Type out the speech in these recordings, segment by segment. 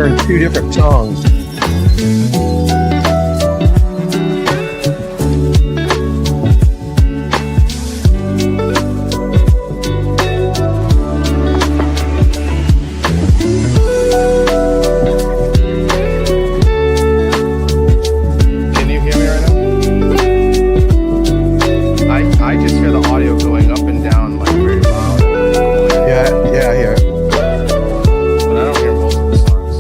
hearing two different songs. Can you hear me right now? I just hear the audio going up and down like very loud. Yeah, I hear it. But I don't hear multiple songs.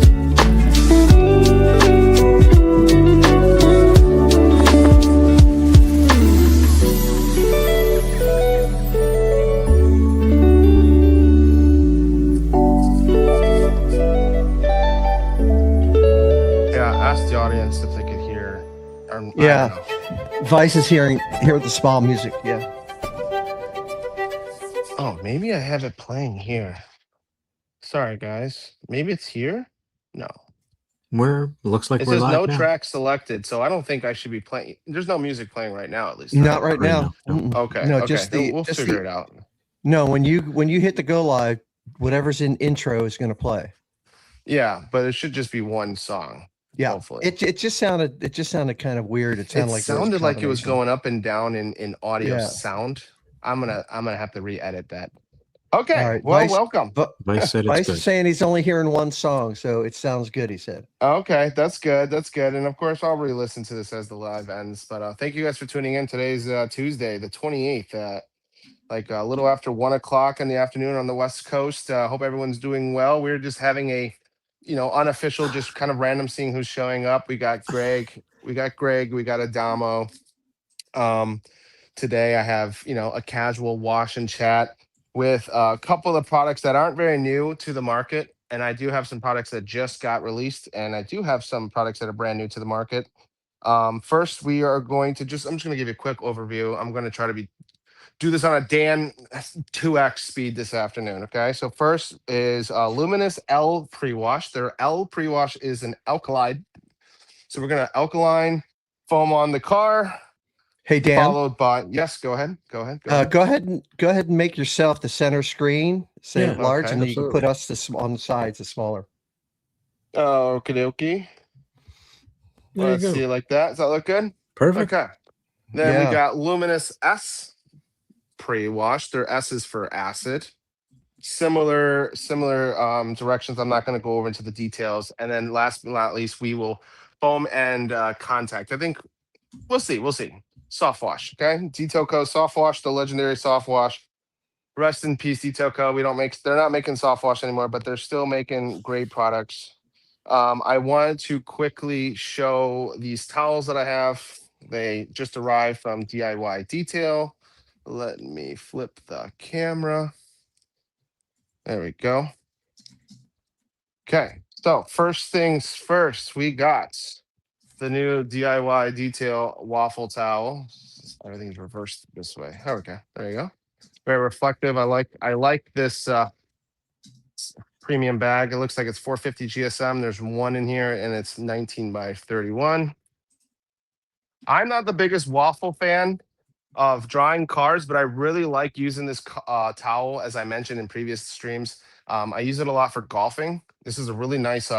Yeah, ask the audience if they could hear. I Yeah. don't know. Vice is hear the small music. Yeah. Oh, maybe I have it playing here. Sorry, guys. Maybe it's here? No. Looks like It we're says live no now. track selected, so I don't think I should be playing. There's no music playing right now, at least. Not Right? right Right now. now, no. Mm-mm. Okay. No, okay. just the We'll just figure the it out. no. When you hit the go live, whatever's in intro is going to play. Yeah, but it should just be one song. Yeah. Hopefully. It just sounded kind of weird. It sounded It like there was sounded like it was combination. going up and down in audio Yeah. sound. I'm gonna have to re-edit that. Okay. All right, Well, Vice- welcome. But Vice said it's Vice good. is saying he's only hearing one song, so it sounds good. He said. Okay, that's good. That's good. And of course, I'll re-listen to this as the live ends. But thank you guys for tuning in. Today's Tuesday, the 28th, like a little after 1 o'clock in the afternoon on the West Coast. Hope everyone's doing well. We're just having a, unofficial, just kind of random seeing who's showing up. We got Greg, we got Adamo. Today I have, a casual wash and chat with a couple of products that aren't very new to the market. And I do have some products that just got released, and I do have some products that are brand new to the market. First, we are going to I'm just going to give you a quick overview. I'm going to try to do this on a Dan 2x speed this afternoon. Okay. So first is Luminous L pre-wash. Their L pre-wash is an alkaline. So we're going to alkaline foam on the car, Hey Dan, followed by, yes, go ahead. go ahead and make yourself the center screen, say Yeah, it large, okay, and then you can absolutely. put us on the sides, the smaller. Okie dokie. There you Let's go. see it like that. Does that look good? Perfect. Okay. Then Yeah. we got Luminous S pre-wash. Their S is for acid. Similar directions. I'm not going to go over into the details. And then last but not least, we will foam and contact. I think we'll see. Soft wash. Okay. Detoco soft wash, the legendary soft wash. Rest in peace, Detoco. They're not making soft wash anymore, but they're still making great products. I wanted to quickly show these towels that I have. They just arrived from DIY Detail. Let me flip the camera. There we go. Okay, so first things first, we got the new DIY Detail waffle towel. Everything's reversed this way. There we go. There you go. Very reflective. I like this premium bag. It looks like it's 450 GSM. There's one in here, and it's 19 by 31. I'm not the biggest waffle fan of drying cars, but I really like using this towel, as I mentioned in previous streams. I use it a lot for golfing. This is a really nice,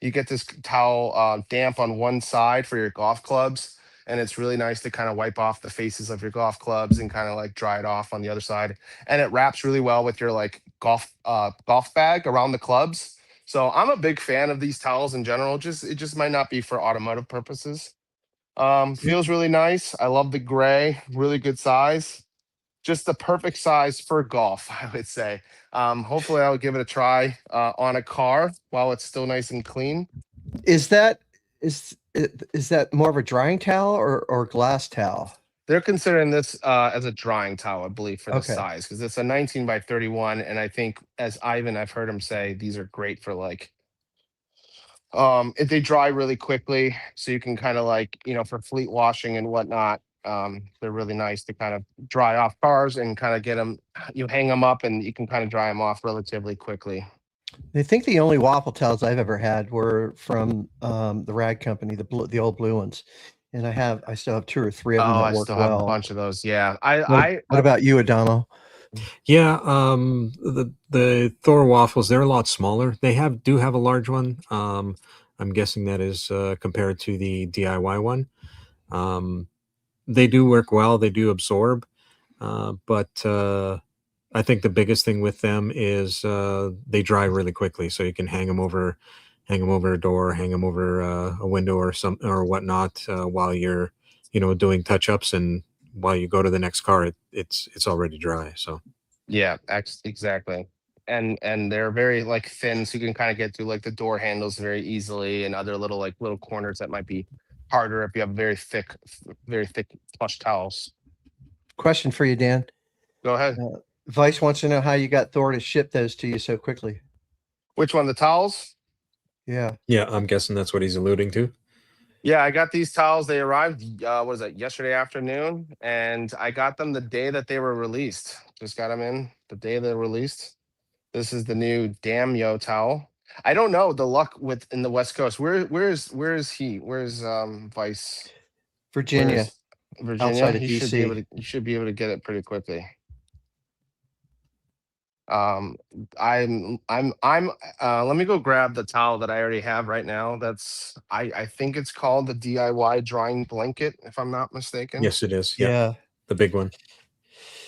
you get this towel damp on one side for your golf clubs, and it's really nice to kind of wipe off the faces of your golf clubs and kind of like dry it off on the other side. And it wraps really well with your like golf bag around the clubs. So I'm a big fan of these towels in general. It just might not be for automotive purposes. Feels really nice. I love the gray, really good size. Just the perfect size for golf, I would say. Hopefully I'll give it a try on a car while it's still nice and clean. Is that more of a drying towel or glass towel? They're considering this as a drying towel, I believe, for the Okay. size, because it's a 19 by 31. And I think, as I've heard him say, these are great for like, if they dry really quickly, so you can kind of like, for fleet washing and whatnot. They're really nice to kind of dry off cars and kind of get them, you hang them up and you can kind of dry them off relatively quickly. I think the only waffle towels I've ever had were from the Rag Company, the old blue ones, and I still have 2 or 3 of them Oh, that I work still have a well. bunch of those. Yeah. What about you, Adamo? Yeah, the Thor waffles, they're a lot smaller. They do have a large one. I'm guessing that is compared to the DIY one. Um, they do work well. They do absorb, but I think the biggest thing with them is they dry really quickly. So you can hang them over a door, hang them over a window or some or whatnot while you're, doing touch ups, and while you go to the next car, it's already dry. So. Yeah, exactly. And they're very like thin, so you can kind of get through like the door handles very easily, and other little corners that might be harder if you have very thick plush towels. Question for you, Dan. Go ahead. Vice wants to know how you got Thor to ship those to you so quickly. Which one? The towels? Yeah. Yeah, I'm guessing that's what he's alluding to. Yeah, I got these towels. They arrived, what was it, yesterday afternoon, and I got them the day that they were released. Just got them in the day they're released. This is the new Damn Yo towel. I don't know the luck with in the West Coast. Where's he? Where's Vice? Virginia. Where's Virginia? outside of You should be able DC. to. You should be able to get it pretty quickly. Let me go grab the towel that I already have right now. I think it's called the DIY drying blanket, if I'm not mistaken. Yes, it is. Yeah, Yeah. the big one.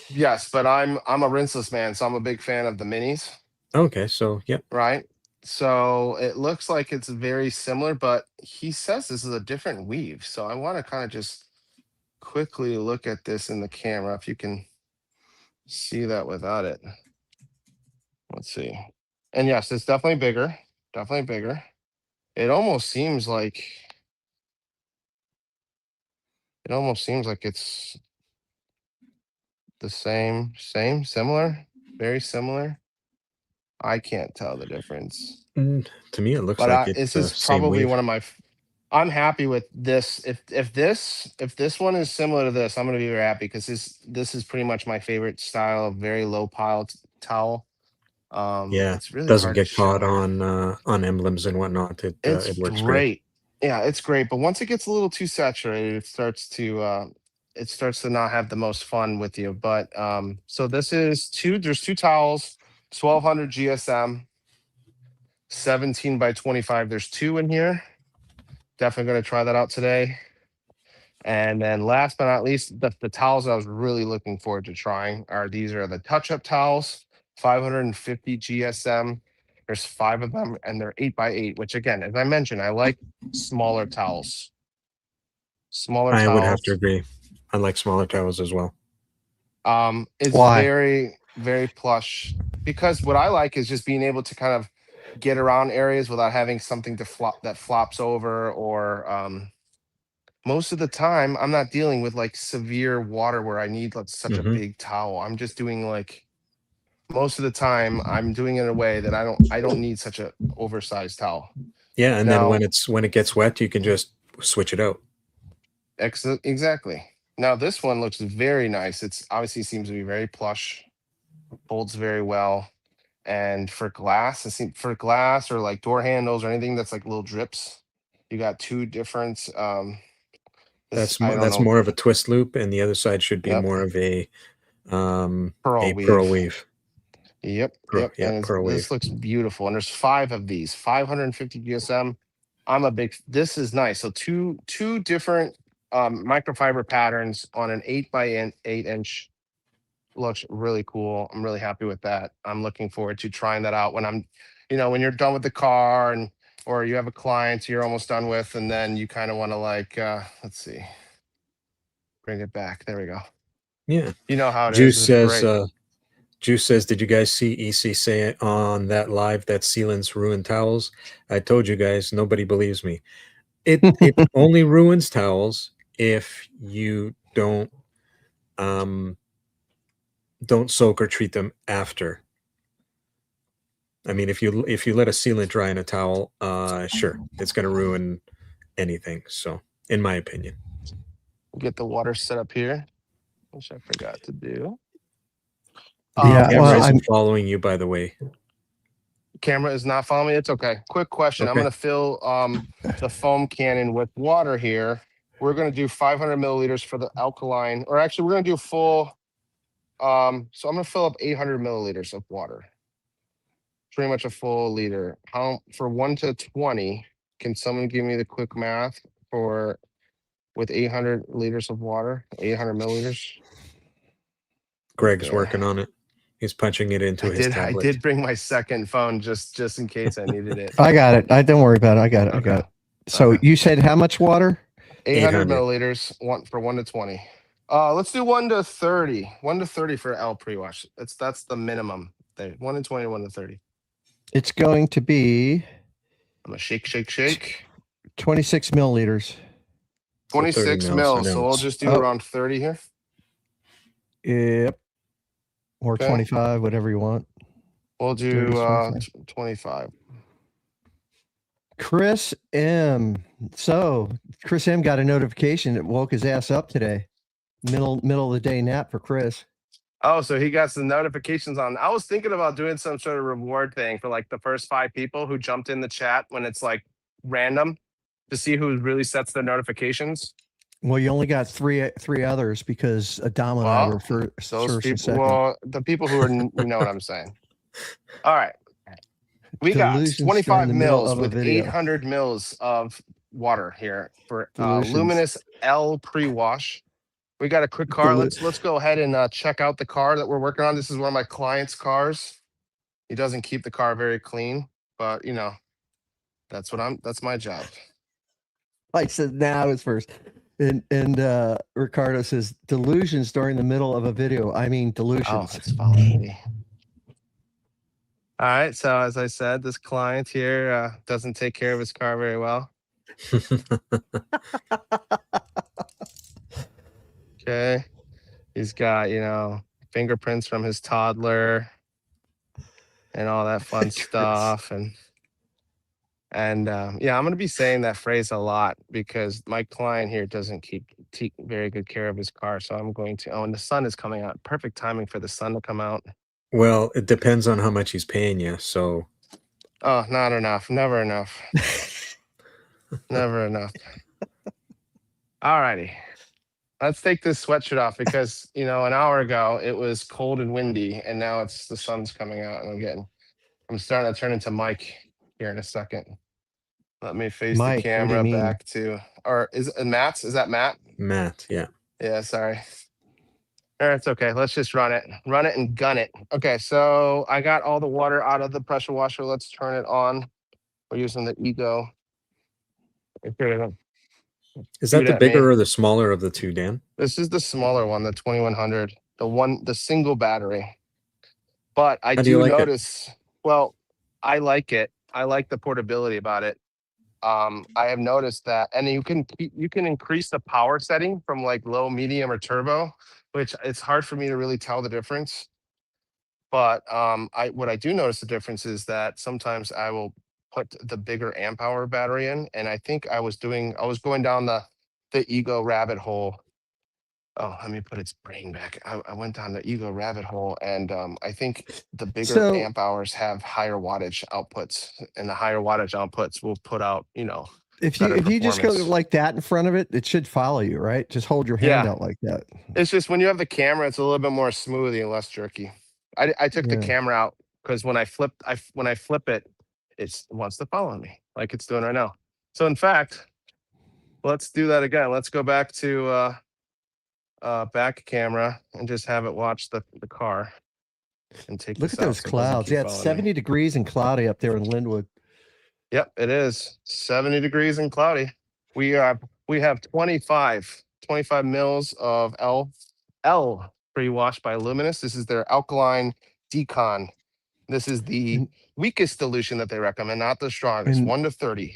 Yes, but I'm a rinseless man, so I'm a big fan of the minis, Okay, so yeah, right? So it looks like it's very similar, but he says this is a different weave. So I want to kind of just quickly look at this in the camera if you can see that without it. Let's see. And yes, it's definitely bigger. Definitely bigger. It almost seems like it's the similar, very similar. I can't tell the difference. to me it looks But like it's this the is same probably weave. one of my I'm happy with this. If this one is similar to this, I'm gonna be very happy because this is pretty much my favorite style of very low pile towel. Yeah, It's really doesn't hard to get show caught here. on emblems and whatnot. It's It works great. great. Yeah, it's great. But once it gets a little too saturated, it starts to not have the most fun with you. But so there's two towels, 1200 GSM, 17 by 25. There's two in here. Definitely gonna try that out today. And then last but not least, the towels I was really looking forward to trying these are the touch-up towels, 550 GSM. There's 5 of them, and they're 8x8, which again, as I mentioned, I like smaller towels. Smaller I would have to towels. agree. I like smaller towels as well. It's Why? very, very plush because what I like is just being able to kind of get around areas without having something to flops over or most of the time I'm not dealing with like severe water where I need like such a Mhm. big towel. I'm just doing like most of the time I'm doing it in a way that I don't need such a oversized towel. Yeah, and then Now, when it gets wet, you can just switch it out. exactly. Now this one looks very nice. It's obviously seems to be very plush, folds very well. And for glass, for glass or like door handles or anything that's like little drips, you got two different I don't That's know. more of a twist loop, and the other side should be Yep. more of a Pearl pearl weave. weave. Yep, Yeah, and pearl this wave. looks beautiful. And there's 5 of these, 550 GSM. This is nice. So two different microfiber patterns on an 8x8 inch. Looks really cool. I'm really happy with that. I'm looking forward to trying that out when when you're done with the car and or you have a client you're almost done with, and then you kind of want to like let's see, bring it back. There we go. Yeah. You know how it is. Juice It's says great. Juice says, did you guys see EC say on that live that sealants ruin towels? I told you guys, nobody believes me. It only ruins towels if you don't soak or treat them after. I mean, if you let a sealant dry in a towel, sure, it's going to ruin anything. So, in my opinion, Get the water set up here, which I forgot to do. Yeah, camera well, isn't following you, by the way. Camera is not following me. It's okay. Quick question. I'm Okay. going to fill the foam cannon with water here. We're going to do 500 milliliters for the alkaline, or actually, we're going to do full So I'm gonna fill up 800 milliliters of water. Pretty much a full liter. How for 1 to 20? Can someone give me the quick math for with 800 liters of water? 800 milliliters. Greg's Okay. working on it. He's punching it into his I tablet. did bring my second phone just in case I needed it. I got it. I don't worry about it. I got it. I got it. So Okay. you said how much water? 800 800. milliliters. For 1 to 20. Let's do 1 to 30. 1 to 30 for L pre-wash. That's the minimum. There. 1 to 20, 1 to 30. It's going to be I'm gonna shake. 26 milliliters. 26 30 mils. mils, So we'll just do Oh. around 30 here. Yep. Or Okay. 25, whatever you want. We'll 30, do 25. 25. Chris M. So Chris M got a notification that woke his ass up today. Middle of the day nap for Chris. Oh, so he got some notifications on. I was thinking about doing some sort of reward thing for like the first 5 people who jumped in the chat when it's like random to see who really sets their notifications. Well, you only got three others because Adama and I Well, were first Those and people, second. well, the people who are, you know what I'm saying. All right. We got Delusions during 25 the middle mils of a with video. 800 mils of water here for Delusions. Luminous L pre-wash. We got a quick car. Let's go ahead and check out the car that we're working on. This is one of my client's cars. He doesn't keep the car very clean, but you know, that's my job. I said now is first. And Ricardo says delusions during the middle of a video. I mean Oh, delusions. it's following me. All right. So as I said, this client here doesn't take care of his car very well. Okay. He's got, fingerprints from his toddler and all that fun Chris. stuff. And yeah, I'm going to be saying that phrase a lot because my client here doesn't keep very good care of his car. So I'm going to, and the sun is coming out. Perfect timing for the sun to come out. Well, it depends on how much he's paying you. So, Oh, not enough. Never enough. Never enough. All righty. Let's take this sweatshirt off because, an hour ago it was cold and windy and now the sun's coming out and I'm starting to turn into Mike here in a second. Let me face Mike, the what do you camera mean? back to, or is it Matt's? Is that Matt? Matt, yeah. Yeah, sorry. It's okay. Let's just run it and gun it. Okay, so I got all the water out of the pressure washer. Let's turn it on. We're using the Ego. Is that Shoot the at bigger me. or the smaller of the two, Dan? This is the smaller one, the 2100, the single battery. But I How do you do like it? notice, well, I like it. I like the portability about it. I have noticed that, and you can increase the power setting from like low, medium, or turbo, which it's hard for me to really tell the difference. But what I do notice the difference is that sometimes I will put the bigger amp hour battery in, and I think I was going down the Ego rabbit hole. Oh, let me put its brain back. I went down the Ego rabbit hole, and I think the bigger So- amp hours have higher wattage outputs, and the higher wattage outputs will put out, If better you just go performance. like that in front of it, it should follow you, right? Just hold your hand Yeah. out like that. It's just when you have the camera, it's a little bit more smooth and less jerky. I took the Yeah. camera out because when I flip it, it wants to follow me like it's doing right now. So in fact, let's do that again. Let's go back to back camera and just have it watch the car and take Look this at out those so it doesn't clouds. keep Yeah, it's following me. 70 degrees and cloudy up there in Linwood. Yep, it is 70 degrees and cloudy. We have 25 mils of L pre-wash by Luminous. This is their alkaline decon. This is the Mm. weakest dilution that they recommend, not the strongest. And- 1 to 30.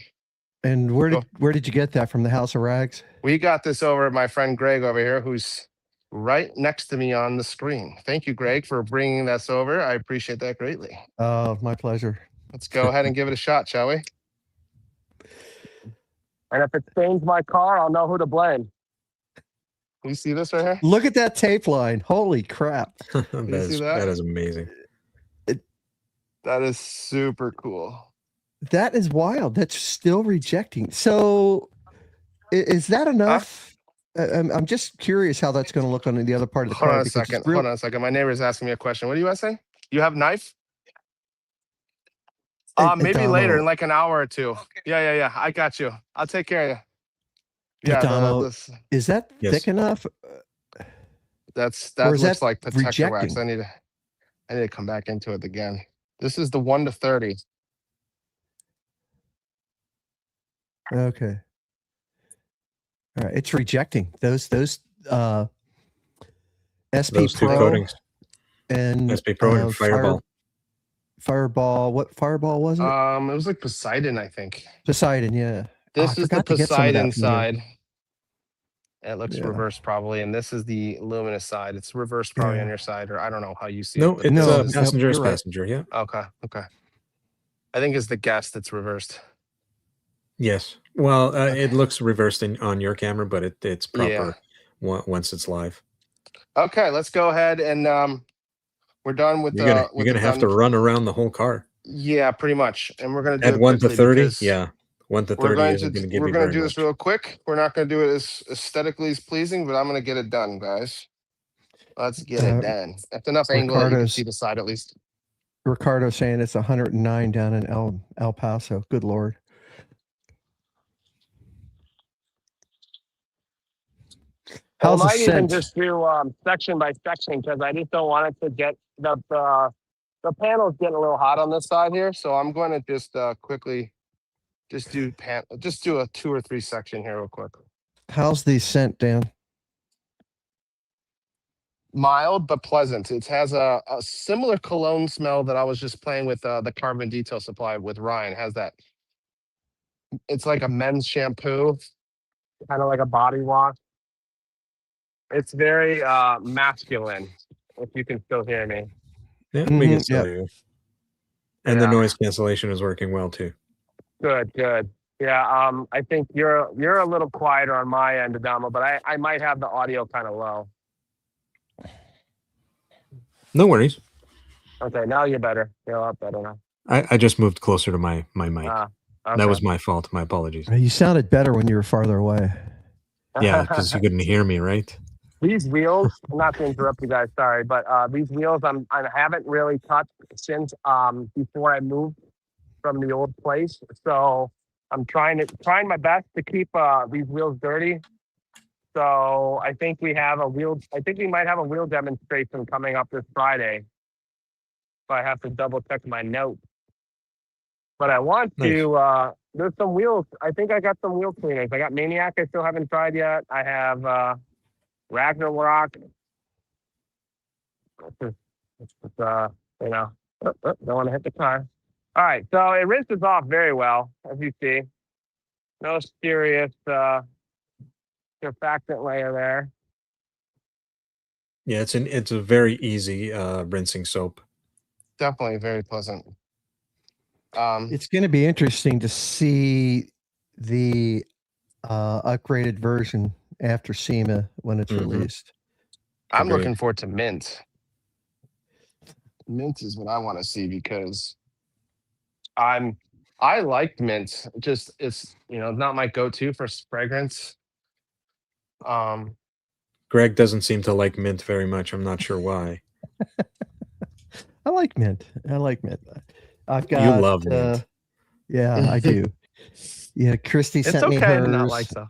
And where Go. did you get that from? The House of Rags? We got this over at my friend Greg over here, who's right next to me on the screen. Thank you, Greg, for bringing this over. I appreciate that greatly. Oh, my pleasure. Let's go ahead and give it a shot, shall we? And if it stains my car, I'll know who to blame. You see this right here? Look at that tape line. Holy crap. see that? That is amazing. That is super cool. That is wild. That's still rejecting. So is that enough? I'm just curious how that's going to look on the other part of the Hold car on a because second. it's real. Hold on a second. My neighbor's asking me a question. What do you want to say? You have knife? Maybe later in Adamo, like an hour or two. Yeah. I got you. I'll take care of you. Yeah, Adamo, this is that Yes. thick enough? that Or is looks that like protector rejecting? wax. I need to come back into it again. This is the 1 to 30. Okay. All right. It's rejecting those SP Those two Pro coatings, and SP Pro and Fireball. Fireball. What Fireball was it? It was like Poseidon, I think. Poseidon. Yeah. This I is the forgot to get some of Poseidon that from you. side. It looks Yeah. reversed probably, and this is the luminous side. It's reversed probably on Yeah. your side, or I don't know how you see No, it. but it's this No, is- nope, passenger is you're right. passenger. Yeah. Okay. I think it's the guest that's reversed. Yes. Well, Okay. it looks reversed on your camera, but it's proper Yeah. once it's live. Okay, let's go ahead and we're done with You're with gonna the have to done- run around the whole car Yeah, pretty much, and we're gonna do at it 1 to quickly 30. because Yeah, 1 to we're 30 going isn't going to to give we're you gonna very do much. this real quick. We're not gonna do it as aesthetically as pleasing, but I'm gonna get it done, guys. Let's get it done. That's enough angle that you can Ricardo's- see the side at least. Ricardo saying it's 109 down in El Paso. Good Lord. How's I the might even scent? just do section by section because I just don't want it to get the panel's getting a little hot on this side here, so I'm going to just quickly just do a 2 or 3 section here real quick. How's the scent, Dan? Mild but pleasant. It has a similar cologne smell that I was just playing with the Carbon Detail Supply with Ryan. It has that. It's like a men's shampoo, kind of like a body wash. It's very masculine. If you can still hear me. Yeah, we can Mhm, still yeah. hear you. And the Yeah. noise cancellation is working well too. Good. Yeah. I think you're a little quieter on my end, Adamo, but I might have the audio kind of low. No worries. Okay, now you're better. You're a lot better now. I just moved closer to my mic. Okay. That was my fault. My apologies. You sounded better when you were farther away. Yeah, because you couldn't hear me, right? These wheels, not to interrupt you guys, sorry, but these wheels I haven't really touched since before I moved from the old place. So I'm trying my best to keep these wheels dirty. So I think we might have a wheel demonstration coming up this Friday. So I have to double check my notes. But I want to there's some wheels. I think I got some wheel cleaners. I got Maniac I still haven't tried yet. I have Ragnarok. Don't want to hit the car. All right, so it rinses off very well, as you see. No serious surfactant layer there. Yeah, it's a very easy rinsing soap. Definitely very pleasant. It's going to be interesting to see the upgraded version after SEMA when it's Mhm. released. I'm Agreed. looking forward to mint. Mint is what I want to see because I like mint. Just it's not my go-to for fragrance. Greg doesn't seem to like mint very much. I'm not sure why. I like mint. I've got. You love mint. Yeah, I do. Yeah, Christy It's sent me okay hers. to not like stuff.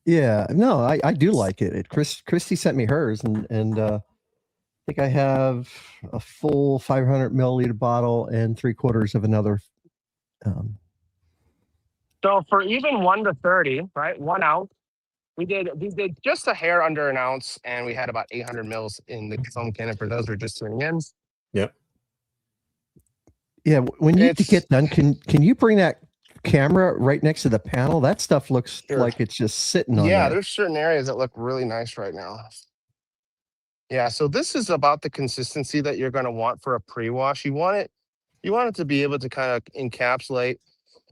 Yeah, no, I do like it. Christy sent me hers, and I think I have a full 500 milliliter bottle and 3/4 of another. So for even 1 to 30, right, 1 ounce, we did just a hair under an ounce, and we had about 800 mils in the foam cannon. For those who are just tuning in, Yep. Yeah, when you It's- get done, can you bring that camera right next to the panel? That stuff looks Sure. like it's just sitting on yeah, there. there's certain areas that look really nice right now. Yeah, so this is about the consistency that you're going to want for a pre-wash. You want it to be able to kind of encapsulate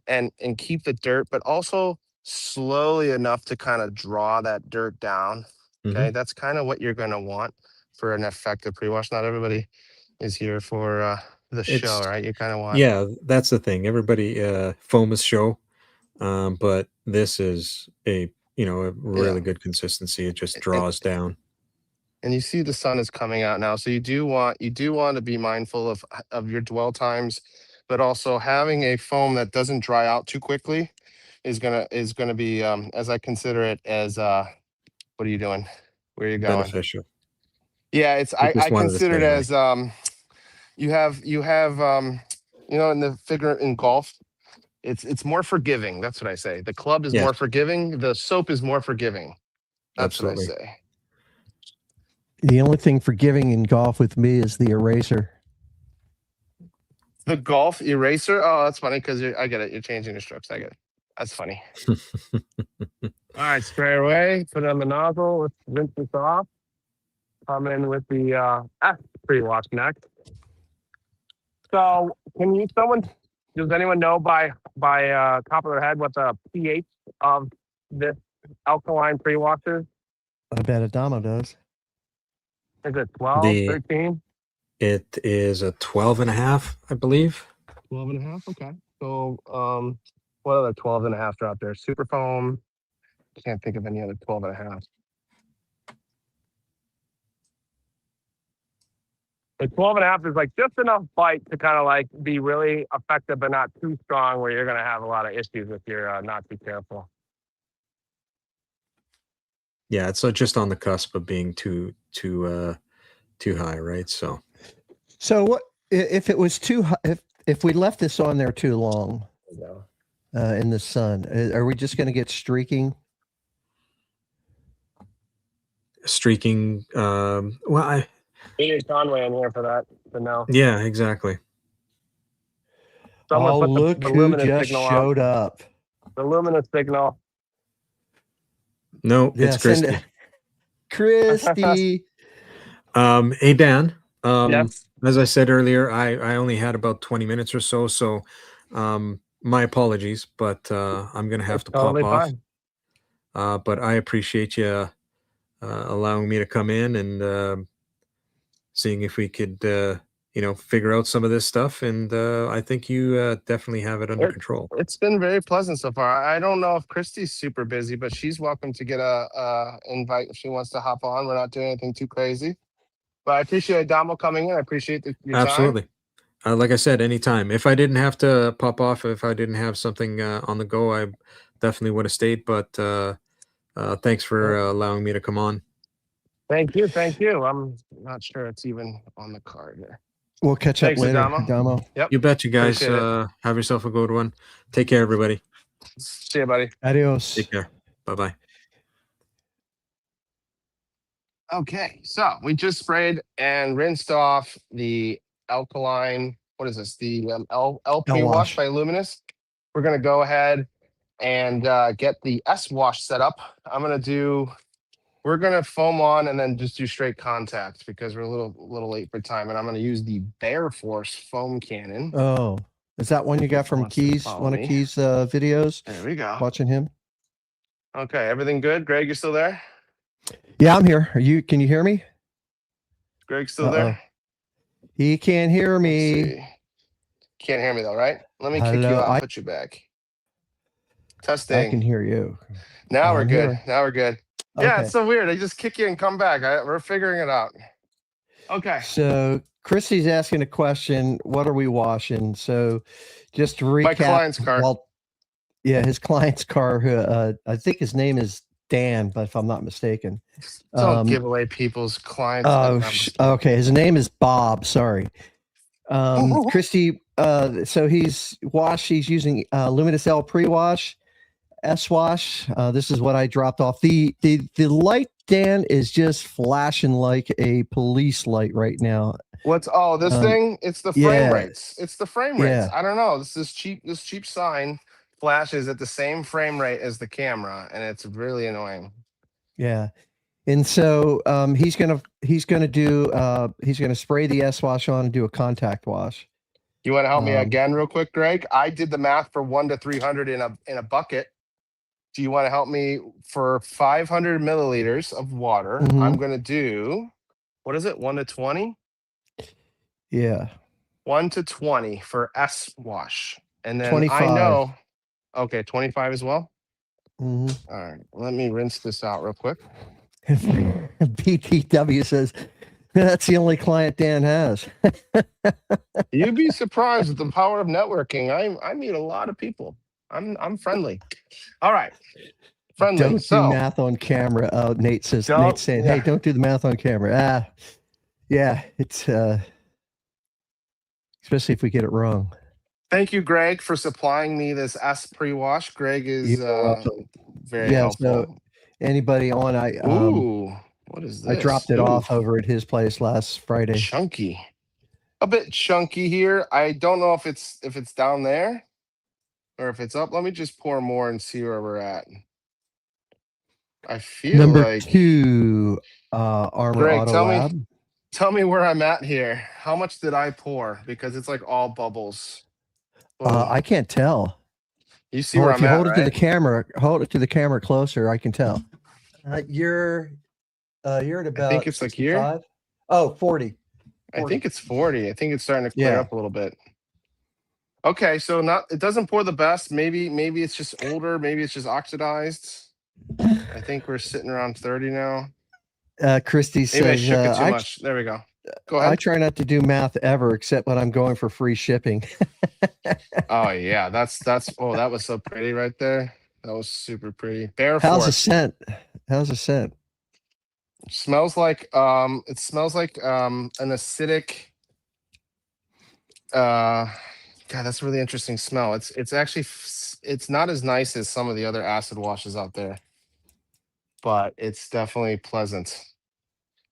and keep the dirt, but also slowly enough to kind of draw that dirt down. Okay, that's kind of what you're going to want for an effective pre-wash. Not everybody is here for the show, It's- right? You kind of want. Yeah, that's the thing. Everybody foam is show, but this is a a really Yeah. good consistency. It just draws down. And you see the sun is coming out now, so you do want to be mindful of your dwell times, but also having a foam that doesn't dry out too quickly is gonna be as I consider it as what are you doing? Where are you going? Beneficial. Yeah, it's I just I wanted to consider it say hi. as you have in the figure in golf, it's more forgiving. That's what I say. The club is Yes. more forgiving. The soap is more forgiving. That's Absolutely. what I say. The only thing forgiving in golf with me is the eraser. The golf eraser. Oh, that's funny because I get it. You're changing the strokes. I get it. That's funny. All right, spray away. Put it on the nozzle. Let's rinse this off. Come in with the pre-wash next. So, does anyone know by top of their head what the pH of this alkaline pre-wash is? I bet Adamo does. Is it 12, The- 13? It is a 12.5, I believe. 12 and a half. Okay. So, what other 12 and a half are out there? Super foam. Can't think of any other 12 and a half. The 12 and a half is like just enough bite to kind of like be really effective, but not too strong where you're going to have a lot of issues if you're not too careful. Yeah, it's just on the cusp of being too high, right? So So what if it was too high? If we left this on there too long in the sun, are we just going to get streaking? streaking. We need Conway in here for that to know. Yeah, exactly. Someone Oh, put look the who luminous just signal showed on. up. The luminous signal. No, Yeah, it's Christy. send it. Christy. Hey Dan. Yes. As I said earlier, I only had about 20 minutes or so, so my apologies, but I'm gonna have to Totally pop fine. off. But I appreciate you allowing me to come in and seeing if we could figure out some of this stuff, and I think you definitely have it under control. It's been very pleasant so far. I don't know if Christy's super busy, but she's welcome to get a invite if she wants to hop on. We're not doing anything too crazy. But I appreciate Adamo coming in. I appreciate your time. Absolutely. Like I said, anytime. If I didn't have to pop off, if I didn't have something on the go, I definitely would have stayed. But thanks for allowing me to come on. Thank you. Thank you. I'm not sure it's even on the card here. We'll catch Thanks, up later, Adamo. Adamo. Yep. You bet, you guys. Appreciate it. Have yourself a good one. Take care, everybody. See you, buddy. Adios. Take care. Bye-bye. Okay, so we just sprayed and rinsed off the alkaline. What is this? The LP wash by Luminous. We're gonna go ahead and get the S wash set up. We're gonna foam on and then just do straight contact because we're a little late for time. And I'm gonna use the Bear Force foam cannon. Oh, is that one you got from Wants to Keys? follow One of me. Keys' videos? There we go. Watching him. Okay, everything good? Greg, you're still there? Yeah, I'm here. Can you hear me? Greg still there? He can't hear Let's me. see. Can't hear me though, right? Let me kick you Hello, out, put you back. Testing. I can hear you. Now we're I'm good. here. Now we're good. Yeah, Okay. it's so weird. I just kick you and come back. We're figuring it out. Okay. So Christy's asking a question. What are we washing? So just to recap. My client's car. Yeah, his client's car. Who I think his name is Dan, but if I'm not mistaken. Don't give away people's clients. Oh, okay. His name is Bob. Sorry. Christy. So he's using Luminous L pre-wash, S wash. This is what I dropped off. The light, Dan, is just flashing like a police light right now. What's this thing? It's the frame rates. It's the frame rates. Yeah. I don't know. This cheap sign flashes at the same frame rate as the camera, and it's really annoying. Yeah. And so he's gonna spray the S wash on and do a contact wash. You want to help me again real quick, Greg? I did the math for 1 to 300 in a bucket. Do you want to help me for 500 milliliters of water? Mhm. I'm going to do, what is it? 1 to 20? Yeah. 1 to 20 for S wash. And then 25. I know, okay, 25 as well. Mhm. All right, let me rinse this out real quick. BTW says that's the only client Dan has. You'd be surprised at the power of networking. I meet a lot of people. I'm friendly. All right, friendly. Don't do So math on camera. Oh, Nate's don't. saying, hey, Yeah. don't do the math on camera. Yeah, it's especially if we get it wrong. Thank you, Greg, for supplying me this S pre-wash. Greg is You're welcome. very Yeah, helpful. so anybody on, Ooh, what is this? I dropped it Ooh, off over at his place last Friday. chunky. A bit chunky here. I don't know if it's down there or if it's up. Let me just pour more and see where we're at. I feel Number like 2, Armor Greg, Auto tell Lab. me where I'm at here. How much did I pour? Because it's like all bubbles. Boom. I can't tell. You see where if I'm you at, hold it right? to the camera, hold it to the camera closer, I can tell. You're at about I think it's like here. 65? Oh, 40. I think it's 40. I think it's starting to clear Yeah. up a little bit. Okay, so it doesn't pour the best. Maybe it's just older. Maybe it's just oxidized. I think we're sitting around 30 now. Christy Maybe I says, shook it too much. There we go. Go I ahead. try not to do math ever except when I'm going for free shipping. Oh yeah, that's oh, that was so pretty right there. That was super pretty. Bear How's the Force. scent? How's the scent? Smells like it smells like an acidic God, that's a really interesting smell. It's actually it's not as nice as some of the other acid washes out there, but it's definitely pleasant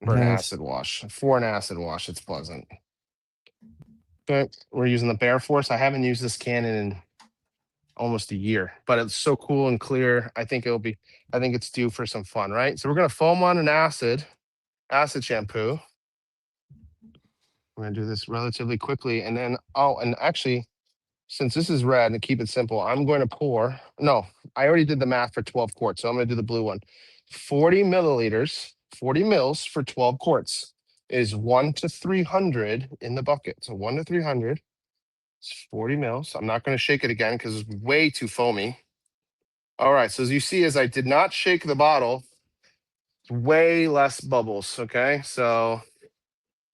for an Nice. acid wash. For an acid wash, it's pleasant. Okay, we're using the Bear Force. I haven't used this Canon in almost a year, but it's so cool and clear. I think it's due for some fun, right? So we're gonna foam on an acid shampoo. We're gonna do this relatively quickly, and then and actually, since this is red, and to keep it simple, I'm going to pour. No, I already did the math for 12 quarts, so I'm going to do the blue one. 40 milliliters, 40 mils for 12 quarts is 1 to 300 in the bucket. So 1 to 300 is 40 mils. I'm not going to shake it again because it's way too foamy. All right, so as you see, as I did not shake the bottle, way less bubbles. Okay, so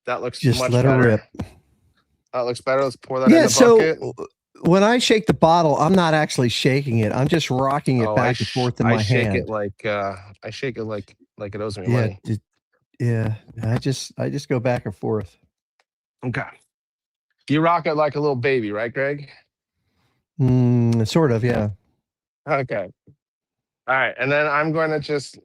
that looks Just much let her better. rip. That looks better. Let's pour that in the bucket. When I shake the bottle, I'm not actually shaking it. I'm just rocking it back and forth in my shake hand. it like I shake it like it owes me Yeah, money. yeah. I just go back and forth. Okay. You rock it like a little baby, right, Greg? Sort of, yeah. Okay. All right, and then I'm going to just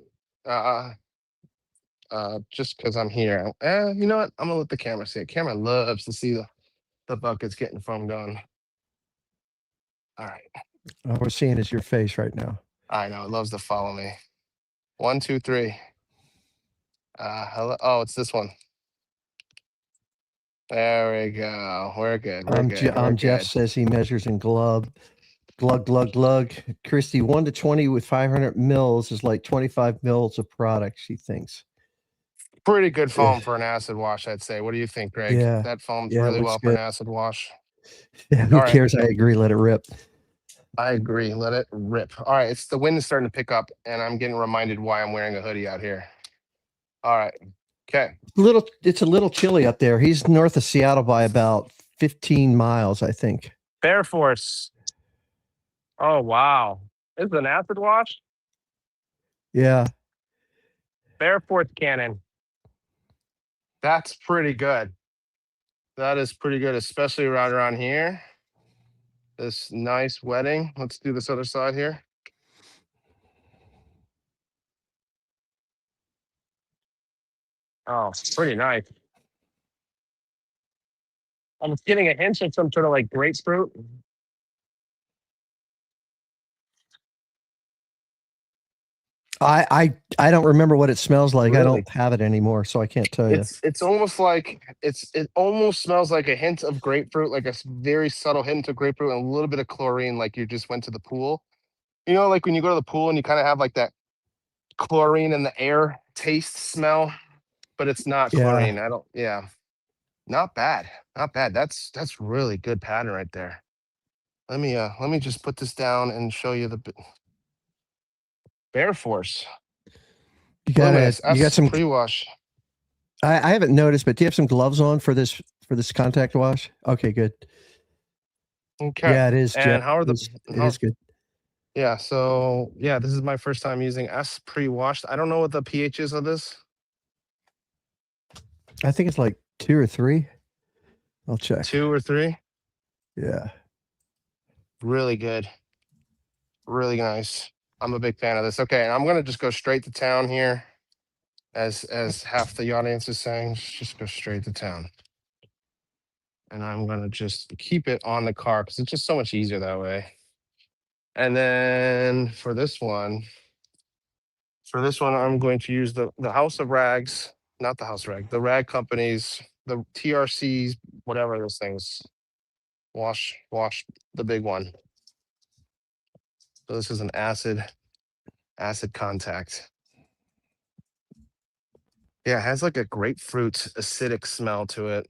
because I'm here. You know what? I'm gonna let the camera see it. Camera loves to see the buckets getting foamed on. All right. All we're seeing is your face right now. I know it loves to follow me. 1, 2, 3. Hello. Oh, it's this one. There we go. We're good. We're good. Jeff says he measures in glug. Christy, 1 to 20 with 500 mils is like 25 mils of product, she thinks. Pretty good foam for an acid wash, I'd say. What do you think, Greg? Yeah. That foams Yeah, really looks well for an good. acid wash. Yeah, who All right. cares? I agree. Let it rip. I agree. Let it rip. All right. It's the wind is starting to pick up, and I'm getting reminded why I'm wearing a hoodie out here. All right. Okay. It's a little chilly up there. He's north of Seattle by about 15 miles, I think. Bear Force. Oh wow. This is an acid wash? Yeah. Bear Force Cannon. That's pretty good. That is pretty good, especially right around here. This nice wetting. Let's do this other side here. Oh, pretty nice. I'm getting a hint of some sort of like grapefruit. I don't remember what it smells like. I Really? don't have it anymore, so I can't tell you. It's almost like it almost smells like a hint of grapefruit, like a very subtle hint of grapefruit and a little bit of chlorine, like you just went to the pool. You know, like when you go to the pool and you kind of have like that chlorine in the air taste smell, but it's not chlorine. Not bad. Not bad. That's really good pattern right there. Let me just put this down and show you Bear Force. You got Luminous you got S some. pre-wash. I haven't noticed, but do you have some gloves on for this contact wash? Okay, good. Okay. Yeah, it is. And Jeff. how are the? It is good. Yeah. So yeah, this is my first time using S pre-washed. I don't know what the pH is of this. I think it's like 2 or 3. I'll check. 2 or 3. Yeah. Really good. Really nice. I'm a big fan of this. Okay, and I'm gonna just go straight to town here. As half the audience is saying, just go straight to town. And I'm gonna just keep it on the car because it's just so much easier that way. And then for this one, I'm going to use the House of Rags, not the House of Rag, the rag companies, the TRCs, whatever those things. Wash the big one. So this is an acid contact. Yeah, it has like a grapefruit acidic smell to it.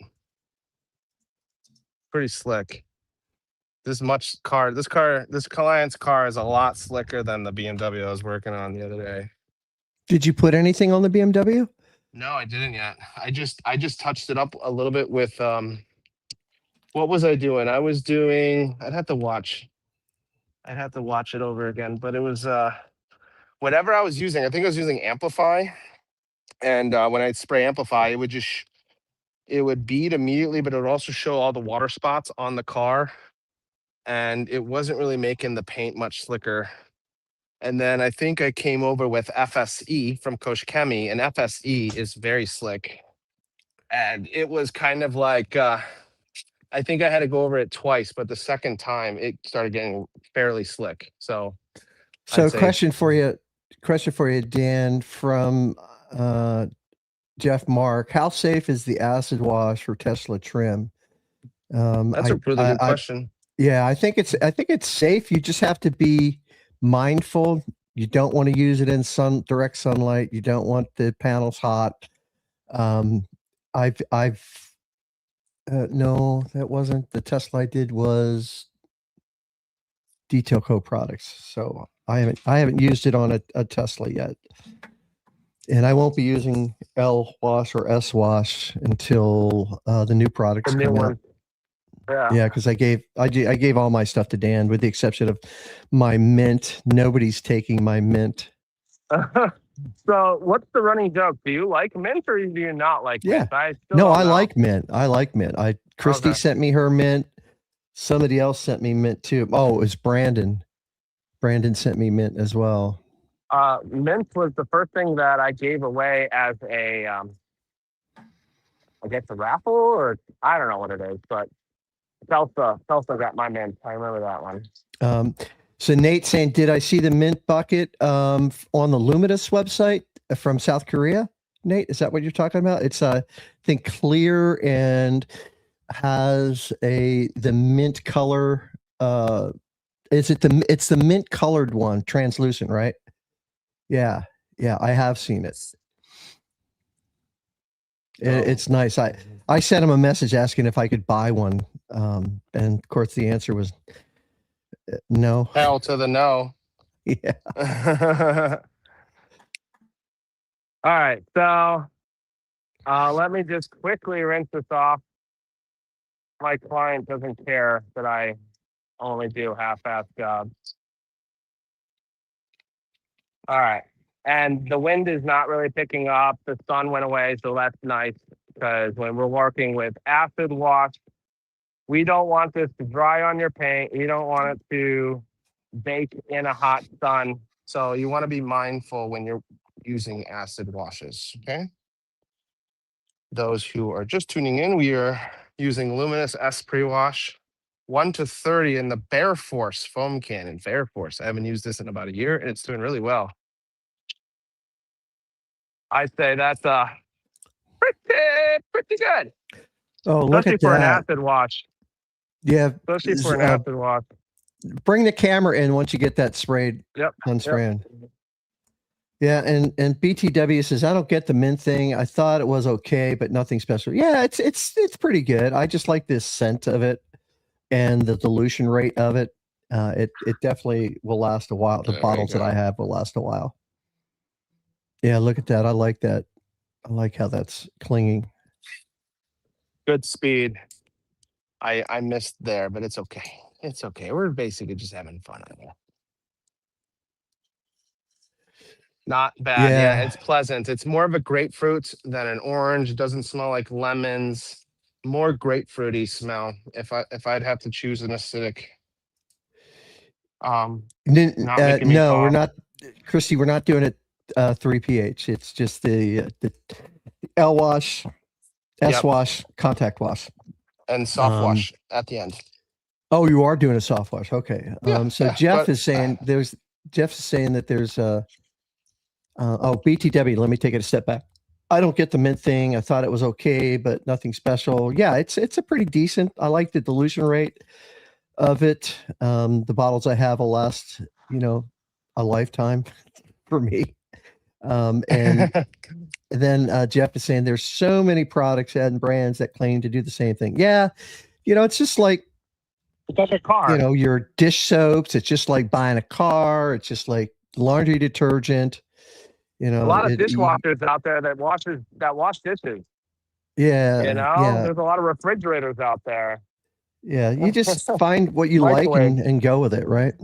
Pretty slick. This client's car is a lot slicker than the BMW I was working on the other day. Did you put anything on the BMW? No, I didn't yet. I just touched it up a little bit with what was I doing? I'd have to watch it over again, but it was whatever I was using. I think I was using Amplify. And when I'd spray Amplify, it would just it would bead immediately, but it would also show all the water spots on the car. And it wasn't really making the paint much slicker. And then I think I came over with FSE from Kosh Chemi, and FSE is very slick. And it was kind of like I think I had to go over it twice, but the second time it started getting fairly slick. So I'd say- question for you, Dan, from Jeff Mark. How safe is the acid wash for Tesla trim? That's a really good question. Yeah, I think it's safe. You just have to be mindful. You don't want to use it in direct sunlight. You don't want the panels hot. No, that wasn't the Tesla I did was Detail Co products. So I haven't used it on a Tesla yet. And I won't be using L wash or S wash until the new products The new come out. one. Yeah. Yeah, because I gave all my stuff to Dan, with the exception of my mint. Nobody's taking my mint. So what's the running joke? Do you like mint or do you not like mint? I like mint. I like mint. Christy Okay. sent me her mint. Somebody else sent me mint too. Oh, it was Brandon. Brandon sent me mint as well. Mint was the first thing that I gave away as a, I guess a raffle, or I don't know what it is, but Telsa got my mint. I remember that one. So Nate saying, did I see the mint bucket on the Luminous website from South Korea? Nate, is that what you're talking about? It's I think clear and has the mint color. It's the mint colored one, translucent, right? Yeah, I have seen it. It's nice. I sent him a message asking if I could buy one, and of course the answer was no. Hell to the no. Yeah. All right, so let me just quickly rinse this off. My client doesn't care that I only do half-ass jobs. All right, and the wind is not really picking up. The sun went away, so that's nice, because when we're working with acid wash, we don't want this to dry on your paint. You don't want it to bake in a hot sun. So you want to be mindful when you're using acid washes, okay? Those who are just tuning in, we are using Luminous S Pre-Wash 1 to 30 in the Bear Force foam can. Bear Force. I haven't used this in about a year, and it's doing really well. I'd say that's pretty good. Oh, look especially at for an that. acid wash. Yeah. Especially for an acid wash. Bring the camera in once you get that sprayed. Yep. Unspraying. Yep. Yeah, and BTW says, I don't get the mint thing. I thought it was okay, but nothing special. Yeah, it's pretty good. I just like this scent of it and the dilution rate of it. It definitely will last a while. The There we bottles that I go. have will last a while. Yeah, look at that. I like that. I like how that's clinging. Good speed. I missed there, but it's okay. It's okay. We're basically just having fun out here. Not bad. Yeah, Yeah. it's pleasant. It's more of a grapefruit than an orange. It doesn't smell like lemons. More grapefruity smell. If I'd have to choose an acidic. Not making me No, we're cough. not, Christy. We're not doing it 3 pH. It's just the L wash, S Yep. wash, contact wash. And soft Um, wash at the end. Oh, you are doing a soft wash. Okay. Yeah, So yeah, Jeff but- is saying that there's BTW. Let me take it a step back. I don't get the mint thing. I thought it was okay, but nothing special. Yeah, it's a pretty decent. I like the dilution rate of it. The bottles I have will last, a lifetime for me. And then Jeff is saying there's so many products and brands that claim to do the same thing. Yeah, it's just like, It's like a car. your dish soaps. It's just like buying a car. It's just like laundry detergent. a lot of dishwashers out there that wash dishes. Yeah. There's a lot of refrigerators out there. Yeah. You just find what you like Microwave. and go with it, right?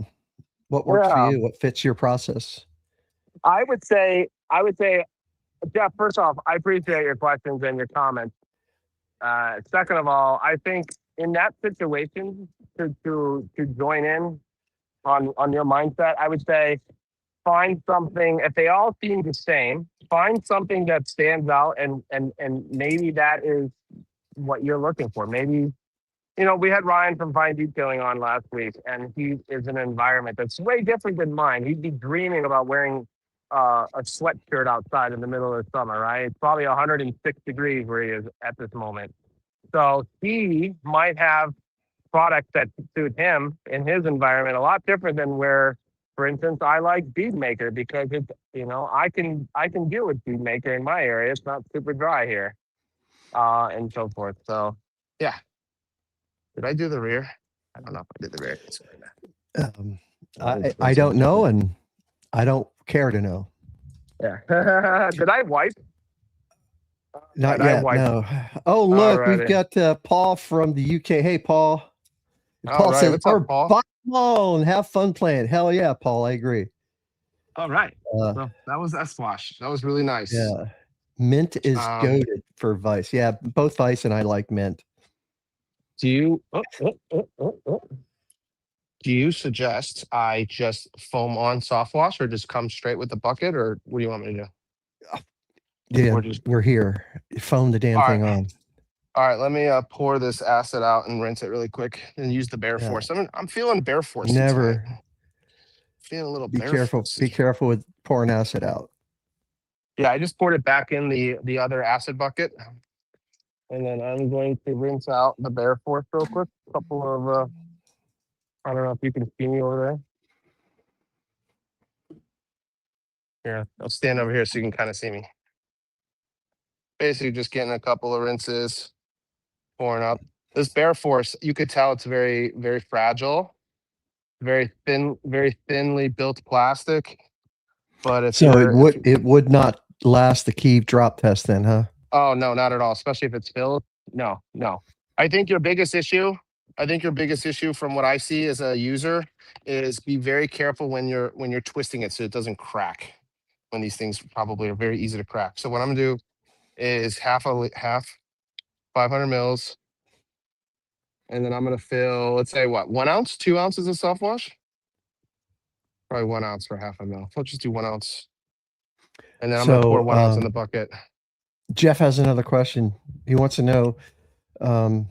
What works Yeah. for you? What fits your process? I would say, Jeff, first off, I appreciate your questions and your comments. Second of all, I think in that situation to join in on your mindset, I would say find something. If they all seem the same, find something that stands out and maybe that is what you're looking for. Maybe, we had Ryan from Fine Detailing on last week, and he is in an environment that's way different than mine. He'd be dreaming about wearing a sweatshirt outside in the middle of the summer, right? It's probably 106 degrees where he is at this moment. So he might have products that suit him in his environment a lot different than where, for instance, I like Bead Maker because it's, I can deal with Bead Maker in my area. It's not super dry here, and so forth. So, yeah. Did I do the rear? I don't know if I did the rear. I don't know, and I don't care to know. Yeah. Did I wipe? Not Did I yet. wipe? No. Oh, look, we've Alrighty. got Paul from the UK. Hey, Paul. Paul All right. says, What's up, Paul? "Ball and have fun playing." Hell yeah, Paul. I agree. All right. Uh, Well, that was S-Wash. That was really nice. Yeah. Mint is goaded for Vice. Yeah, both Vice and I like mint. Do you do you suggest I just foam on soft wash or just come straight with the bucket, or what do you want me to do? Yeah, Or just we're here. Foam the damn All thing right. on. all right, let me pour this acid out and rinse it really quick and use the Bear Yeah. Force. I'm feeling Bear Force. Never. Feeling a little Be Bear careful. Force. Be careful with pouring acid out. Yeah, I just poured it back in the other acid bucket. And then I'm going to rinse out the Bear Force real quick. A couple of I don't know if you can see me over there. Here, I'll stand over here so you can kind of see me. Basically just getting a couple of rinses, pouring up. This Bear Force, you could tell it's very, very fragile, very thinly built plastic. But if So you're, it would not last the Kiev drop test then, huh? oh no, not at all. Especially if it's filled. No. I think your biggest issue from what I see as a user is be very careful when you're twisting it so it doesn't crack. When these things probably are very easy to crack. So what I'm gonna do is half 500 mils. And then I'm gonna fill, let's say what, 1 ounce, 2 ounces of soft wash? Probably 1 ounce for half a mil. Let's just do 1 ounce. And then I'm gonna pour 1 ounce in the bucket. Jeff has another question. He wants to know, well,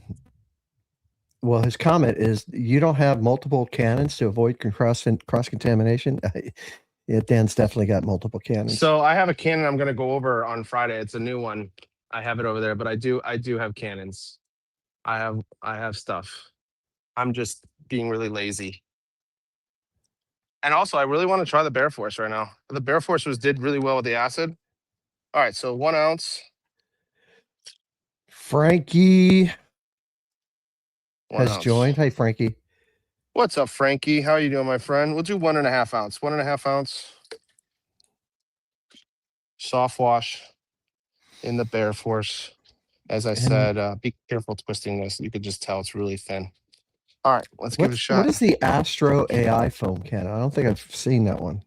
his comment is you don't have multiple cannons to avoid cross contamination. Yeah, Dan's definitely got multiple cannons. So I have a cannon I'm gonna go over on Friday. It's a new one. I have it over there, but I do have cannons. I have stuff. I'm just being really lazy. And also I really want to try the Bear Force right now. The Bear Force did really well with the acid. All right, so 1 ounce. Frankie 1 has ounce. joined. Hey, Frankie. What's up, Frankie? How you doing, my friend? We'll do 1.5 ounce. 1.5 ounce soft wash in the Bear Force. As I And said, be careful twisting this. You could just tell it's really thin. All right, let's give it a what shot. is the Astro AI foam can? I don't think I've seen that one.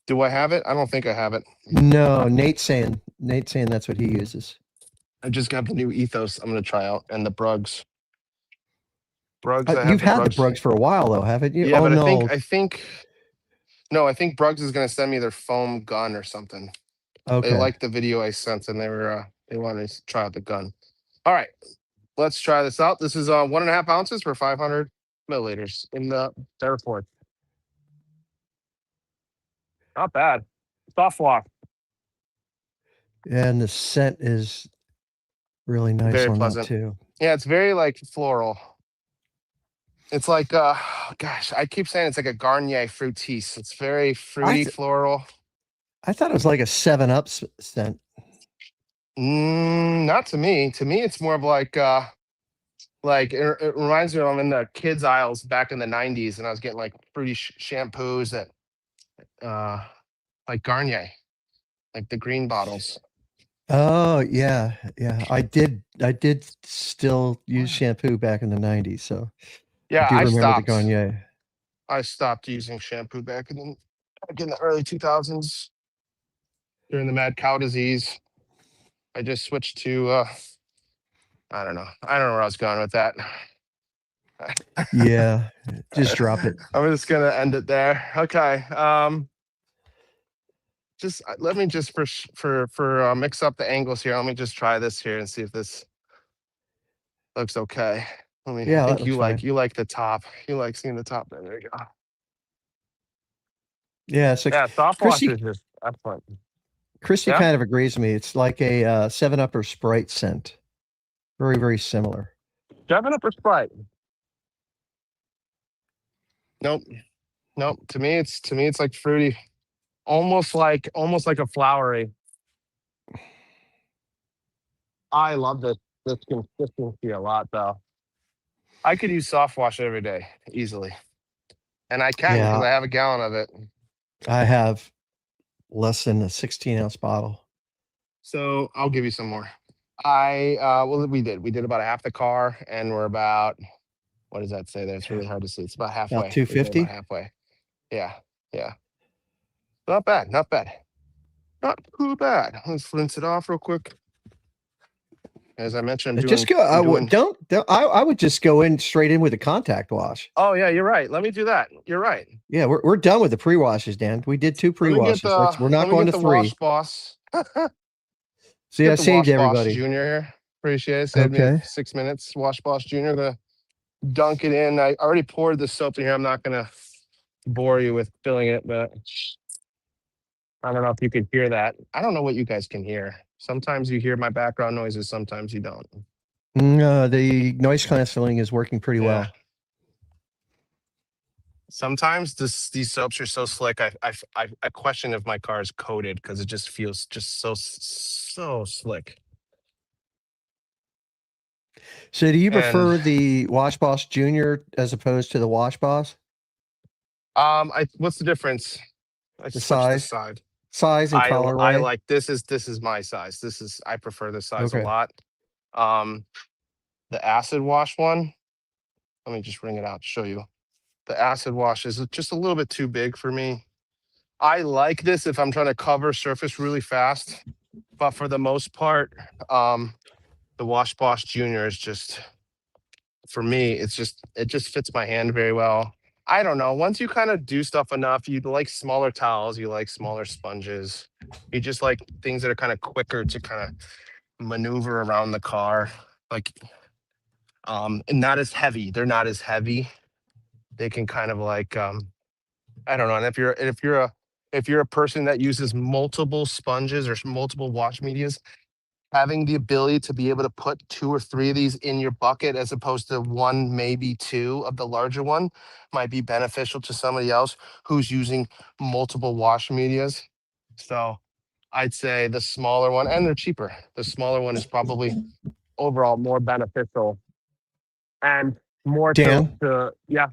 Do I have it? I don't think I have it. No, Nate's saying that's what he uses. I just got the new Ethos I'm going to try out and the Brugs. Brugs, I have You've the had Brugs. the Brugs for a while though, haven't you? Yeah, Oh but no. I think Brugs is going to send me their foam gun or something. Okay. They liked the video I sent and they wanted to try out the gun. All right, let's try this out. This is 1.5 ounces for 500 milliliters in the Bear Force. Not bad. Soft walk. And the scent is really nice Very on pleasant. that too. Yeah, it's very like floral. It's like gosh, I keep saying it's like a Garnier Fructis. It's very fruity, floral. I thought it was like a 7-Up scent. Not to me. To me, it's more of like it reminds me of I'm in the kids aisles back in the 90s and I was getting like fruity shampoos that like Garnier, like the green bottles. Oh yeah. I did still use shampoo back in the 90s, so Yeah, I I do remember stopped. the Garnier. I stopped using shampoo back in the early 2000s during the mad cow disease. I just switched to I don't know where I was going with that. Yeah. Just drop it. I'm just gonna end it there. Okay. Just let me just for mix up the angles here. Let me just try this here and see if this looks okay. Let me. Yeah, I that think you looks like the top. You like seeing the top. There you go. Yeah, so Yeah, soft Chrissy wash is just excellent. Christy Yeah? kind of agrees with me. It's like a 7-Up or Sprite scent. Very, very similar. 7-Up or Sprite? Nope. To me, it's like fruity, almost like a flowery. I love this consistency a lot, though. I could use soft wash every day easily, and I can because Yeah. I have a gallon of it. I have less than a 16-ounce bottle. So I'll give you some more. Well, we did about half the car, and we're about, what does that say there? It's really hard to see. It's about halfway. About We did 250? about halfway. Yeah. Not bad. Not too bad. Let's rinse it off real quick. As I mentioned, I'm Just doing, go. I'm doing- Don't. I would just go in straight in with a contact wash. Oh yeah, you're right. Let me do that. You're right. Yeah, we're done with the pre-washes, Dan. We did 2 Let me get pre-washes. We're not going to 3. Wash Boss. See, I saved everybody. Junior here. Appreciate it. Saved me 6 minutes. Wash Boss Junior. Gonna dunk it in. I already poured the soap in here. I'm not gonna bore you with filling it, but I don't know if you could hear that. I don't know what you guys can hear. Sometimes you hear my background noises. Sometimes you don't. The noise canceling is working pretty well. Sometimes these soaps are so slick. I question if my car is coated because it just feels just so slick. So, do you prefer the Wash Boss Junior as opposed to the Wash Boss? What's the difference? The size. Size and colorway. I like this is my size. I prefer this size a lot. The acid wash one. Let me just bring it out to show you. The acid wash is just a little bit too big for me. I like this if I'm trying to cover surface really fast, but for the most part, the Wash Boss Junior is just, for me, it just fits my hand very well. I don't know. Once you kind of do stuff enough, you like smaller towels, you like smaller sponges. You just like things that are kind of quicker to kind of maneuver around the car. Like, and not as heavy. They're not as heavy. They can kind of like, I don't know. And if you're a person that uses multiple sponges or multiple wash medias, having the ability to be able to put 2 or 3 of these in your bucket as opposed to 1, maybe 2 of the larger one might be beneficial to somebody else who's using multiple wash medias. So I'd say the smaller one, and they're cheaper. The smaller one is probably overall more beneficial and more Dan? yeah.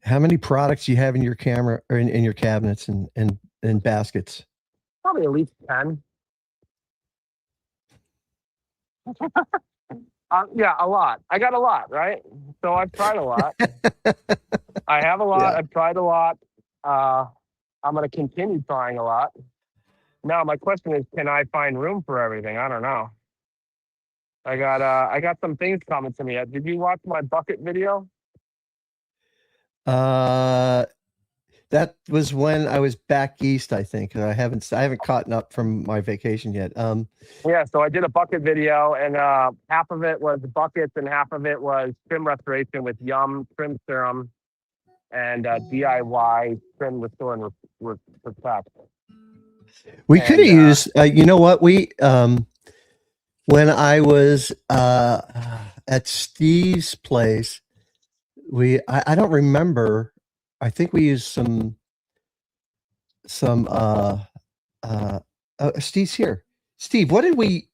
How many products do you have in your camera or in your cabinets and baskets? Probably at least 10. Yeah, a lot. I got a lot, right? So I've tried a lot. I have a lot. Yeah. I've tried a lot. I'm going to continue trying a lot. Now, my question is, can I find room for everything? I don't know. I got some things coming to me. Did you watch my bucket video? That was when I was back east, I think. I haven't caught up from my vacation yet. Yeah, so I did a bucket video, and half of it was buckets, and half of it was trim restoration with Yum trim serum and DIY trim restore and protect. We could have And, used, you know what? When I was at Steve's place, I don't remember. I think we used some Steve's here. Steve, what did we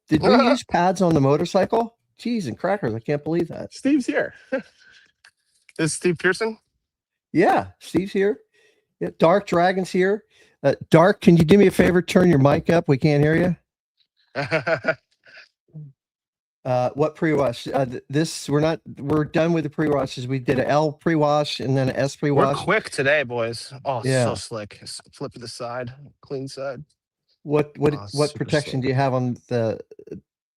use pads on the motorcycle? Jeez and crackers, I can't believe that. Steve's here. Is Steve Pearson? Yeah, Steve's here. Yeah, Dark Dragon's here. Dark, can you do me a favor? Turn your mic up. We can't hear you. What pre-wash? We're done with the pre-washes. We did an L pre-wash and then an S We're pre-wash. quick today, boys. Oh, Yeah. so slick. Flip to the side, clean side. What super protection slick. do you have on the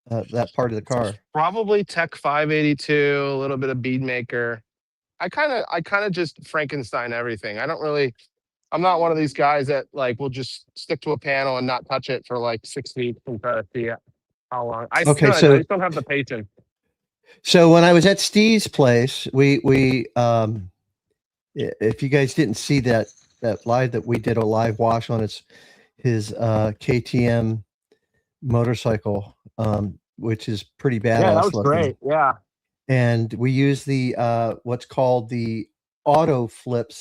that part of the car? Probably Tech 582, a little bit of bead maker. I kind of just Frankenstein everything. I'm not one of these guys that like will just stick to a panel and not touch it for like 6 weeks and try to see how long. I just don't have the patience. So when I was at Steve's place, we if you guys didn't see that live, that we did a live wash on his KTM motorcycle, which is pretty badass. Yeah, that was looking. great. Yeah. And we use the what's called the auto fiber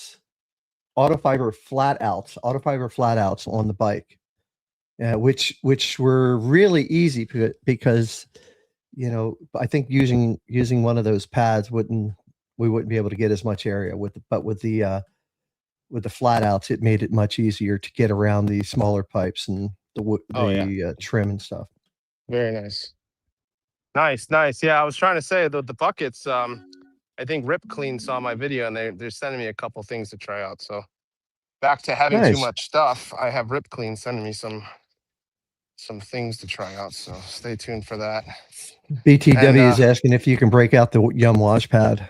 flat outs on the bike, which were really easy because, you know, I think using one of those pads we wouldn't be able to get as much area with the flat outs. It made it much easier to get around the smaller pipes and the trim and stuff. Very nice. Nice. Yeah, I was trying to say the buckets. I think Rip Clean saw my video and they're sending me a couple things to try out. So back to having too much stuff, I have Rip Clean sending me some things to try out. So stay tuned for that. BTW is asking if you can break out the Yum wash pad.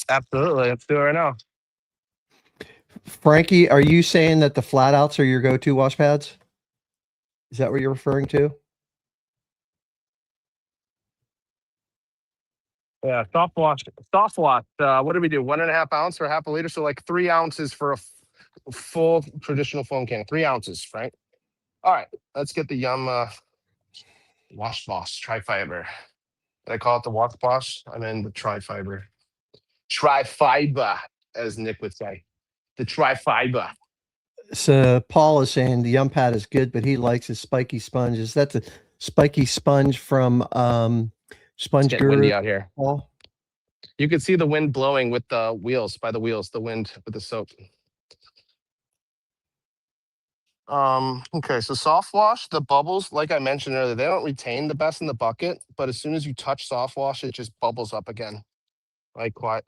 Absolutely, let's do it right now. Frankie, are you saying that the flat outs are your go-to wash pads? Is that what you're referring to? Yeah, soft wash. What do we do? 1.5 ounce or half a liter? So like 3 ounces for a full traditional foam can. 3 ounces, Frank. All right, let's get the Yum Wash Boss Tri-Fiber. Did I call it the Wash Boss? I mean the Tri-Fiber. Tri-Fiber, as Nick would say. The Tri-Fiber. So Paul is saying the Yum pad is good, but he likes his spiky sponges. That's a spiky sponge from Sponge It's getting windy Guru. out here. Paul? You can see the wind blowing with the wheels, the wind with the soap. Okay, so soft wash, the bubbles, like I mentioned earlier, they don't retain the best in the bucket, but as soon as you touch soft wash, it just bubbles up again. Like what?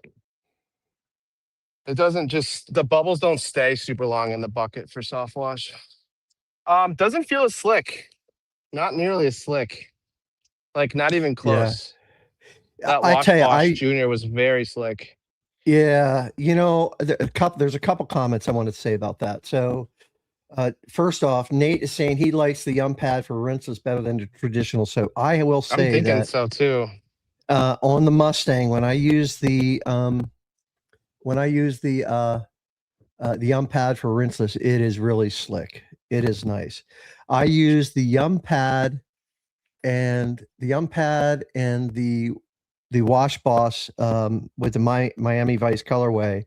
It doesn't just, the bubbles don't stay super long in the bucket for soft wash. Doesn't feel as slick. Not nearly as slick. Like not even close. That I Wash tell you, Boss Junior was very slick. Yeah, you know, there's a couple comments I want to say about that. So, first off, Nate is saying he likes the Yum pad for rinseless better than the traditional soap. I will say I'm thinking that so too. On the Mustang, when I use the Yum pad for rinseless, it is really slick. It is nice. I use the Yum pad and the Wash Boss with the Miami Vice colorway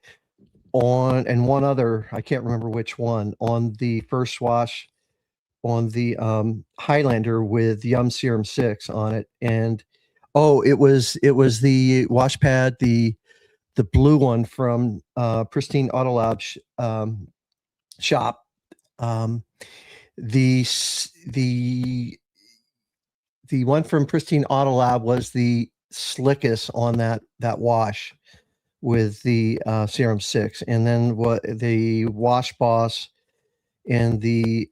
and one other, I can't remember which one, on the first wash on the Highlander with Yum Serum 6 on it. And it was the wash pad, the the blue one from Pristine Auto Lab shop. The one from Pristine Auto Lab was the slickest on that wash with the Serum 6, and then what the Wash Boss and the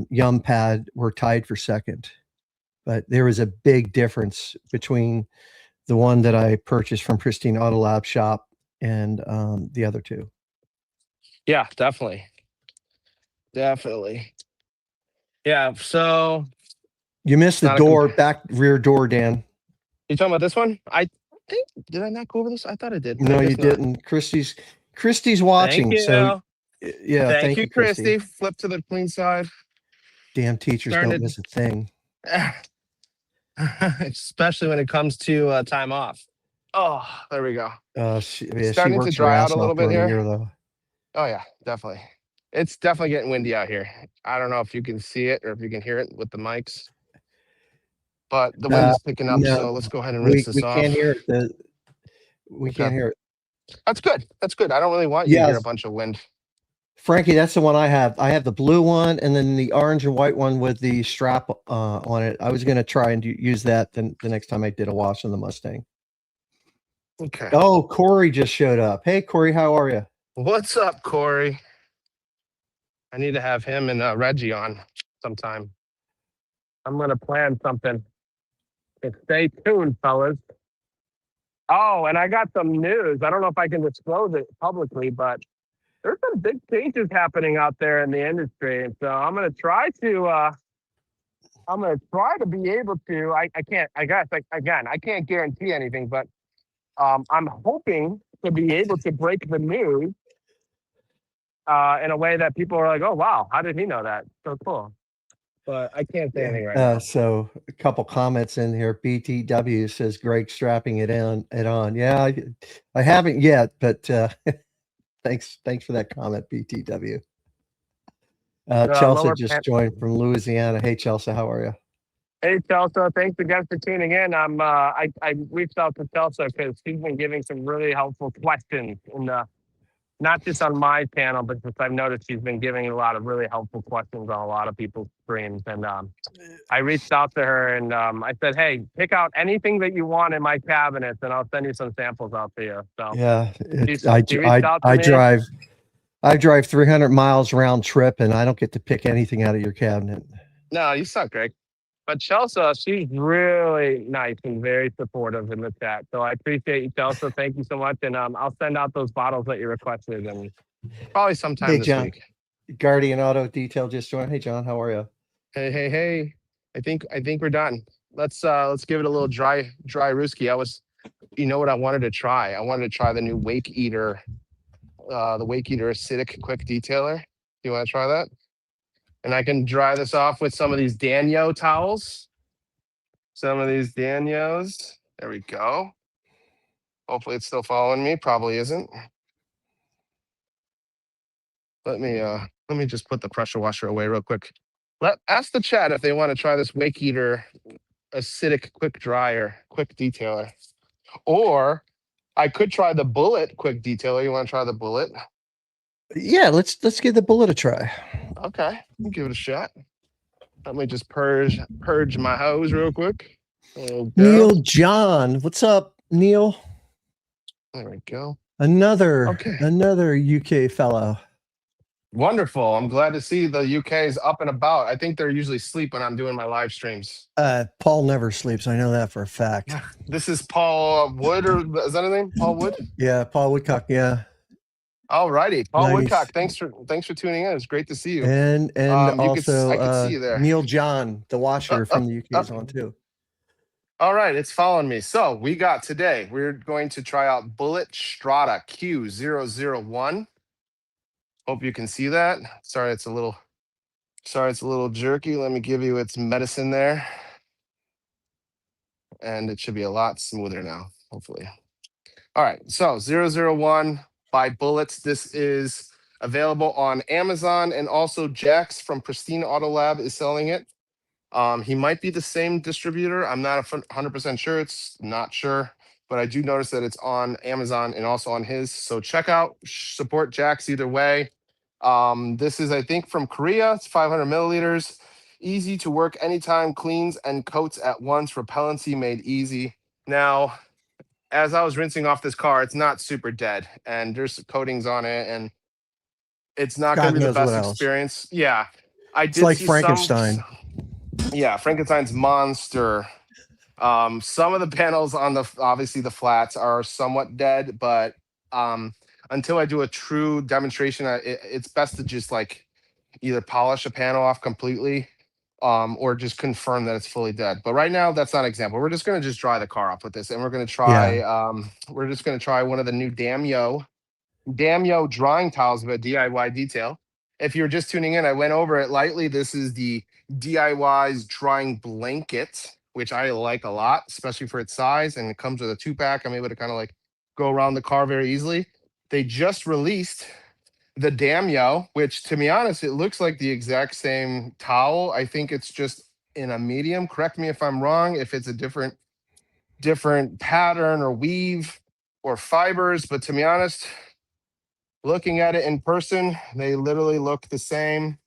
Yum Pad were tied for second. But there was a big difference between the one that I purchased from Pristine Auto Lab shop and the other two. Yeah, definitely. Definitely. Yeah. So You missed the Not a door, back rear door, Dan. you talking about this one? I think, did I not go over this? I thought I did. but I No, you guess not. didn't. Christy's watching. Thank you. So yeah, thank you, Christy. Flip to the clean side. Damn teachers Starting don't to- miss a thing. Especially when it comes to time off. Oh, there we go. She Starting to works her dry out ass a little off bit during the here. year, though. Oh yeah, definitely. It's definitely getting windy out here. I don't know if you can see it or if you can hear it with the mics, but the wind is picking up. no, So let's go ahead and We rinse this off. can't hear it. We Okay. can't hear it. That's good. That's good. I don't really want you to hear a Yes. bunch of wind. Frankie, that's the one I have. I have the blue one and then the orange and white one with the strap on it. I was going to try and use that the next time I did a wash on the Mustang. Okay. Oh, Corey just showed up. Hey, Corey, how are you? What's up, Corey? I need to have him and Reggie on sometime. I'm gonna plan something. And stay tuned, fellas. Oh, and I got some news. I don't know if I can disclose it publicly, but there's some big changes happening out there in the industry, and so I'm gonna try to. I'm gonna try to be able to. I can't. I guess again, I can't guarantee anything, but I'm hoping to be able to break the news in a way that people are like, "Oh wow, how did he know that? So cool." But I can't say anything right now. So a couple comments in here. BTW says Greg strapping it on. Yeah, I haven't yet, but thanks for that comment, BTW. Chelsea lower just pan- joined from Louisiana. Hey, Chelsea, how are you? Hey Chelsea, thanks again for tuning in. I reached out to Chelsea because she's been giving some really helpful questions in the, not just on my channel, but just I've noticed she's been giving a lot of really helpful questions on a lot of people's streams. And I reached out to her and I said, hey, pick out anything that you want in my cabinets and I'll send you some samples out to you. So Yeah, she reached out to I me. drive 300 miles round trip, and I don't get to pick anything out of your cabinet. No, you suck, Greg. But Chelsea, she's really nice and very supportive in the chat. So I appreciate you, Chelsea. Thank you so much. And I'll send out those bottles that you requested and probably sometime Hey, this John. week. Guardian Auto Detail just joined. Hey, John, how are you? Hey. I think we're done. Let's give it a little dry rooski. You know what I wanted to try? I wanted to try the new Wake Eater, the Wake Eater Acidic Quick Detailer. You want to try that? And I can dry this off with some of these Danyo towels. Some of these Danyos. There we go. Hopefully it's still following me. Probably isn't. Let me just put the pressure washer away real quick. Ask the chat if they want to try this Wake Eater Acidic Quick Detailer. Or I could try the Bullet Quick Detailer. You want to try the Bullet? Yeah, let's give the Bullet a try. Okay, we'll give it a shot. Let me just purge my hose real quick. Neil John, what's up, Neil? There we go. Another Okay. UK fellow. Wonderful. I'm glad to see the UK is up and about. I think they're usually asleep when I'm doing my live streams. Paul never sleeps. I know that for a fact. This is Paul Wood, or is that his name? Paul Wood? Yeah, Paul Woodcock. Yeah. All righty. Paul Nice. Woodcock, thanks for tuning in. It's great to see you. And also I could see you there. Neil John, the washer from the UK is on too. All right, it's following me. So we got today, we're going to try out Bullet Strata Q001. Hope you can see that. Sorry, it's a little jerky. Let me give you its medicine there. And it should be a lot smoother now, hopefully. All right, so 001 by Bullets. This is available on Amazon, and also Jax from Pristine Auto Lab is selling it. He might be the same distributor. I'm not 100% sure. It's not sure. but I do notice that it's on Amazon and also on his. So check out, support Jax either way. This is, I think, from Korea. It's 500 milliliters. Easy to work anytime, cleans and coats at once, repellency made easy. Now, as I was rinsing off this car, it's not super dead, and there's coatings on it, and it's not going God to be the knows what best else. experience. Yeah, I It's did like see Frankenstein. yeah, Frankenstein's monster. Some of the panels on the obviously the flats are somewhat dead, but until I do a true demonstration, it's best to just like either polish a panel off completely, or just confirm that it's fully dead. But right now, that's not an example. We're just gonna just dry the car off with this, and we're gonna try. We're just gonna try one of the new Damyo drying towels with a DIY detail. If you're just tuning in, I went over it lightly. This is the DIY's drying blanket, which I like a lot, especially for its size, and it comes with a 2-pack. I'm able to kind of like go around the car very easily. They just released the Damyo, which, to be honest, it looks like the exact same towel. I think it's just in a medium. Correct me if I'm wrong, if it's a different pattern or weave or fibers, but to be honest, looking at it in person, they literally look the same.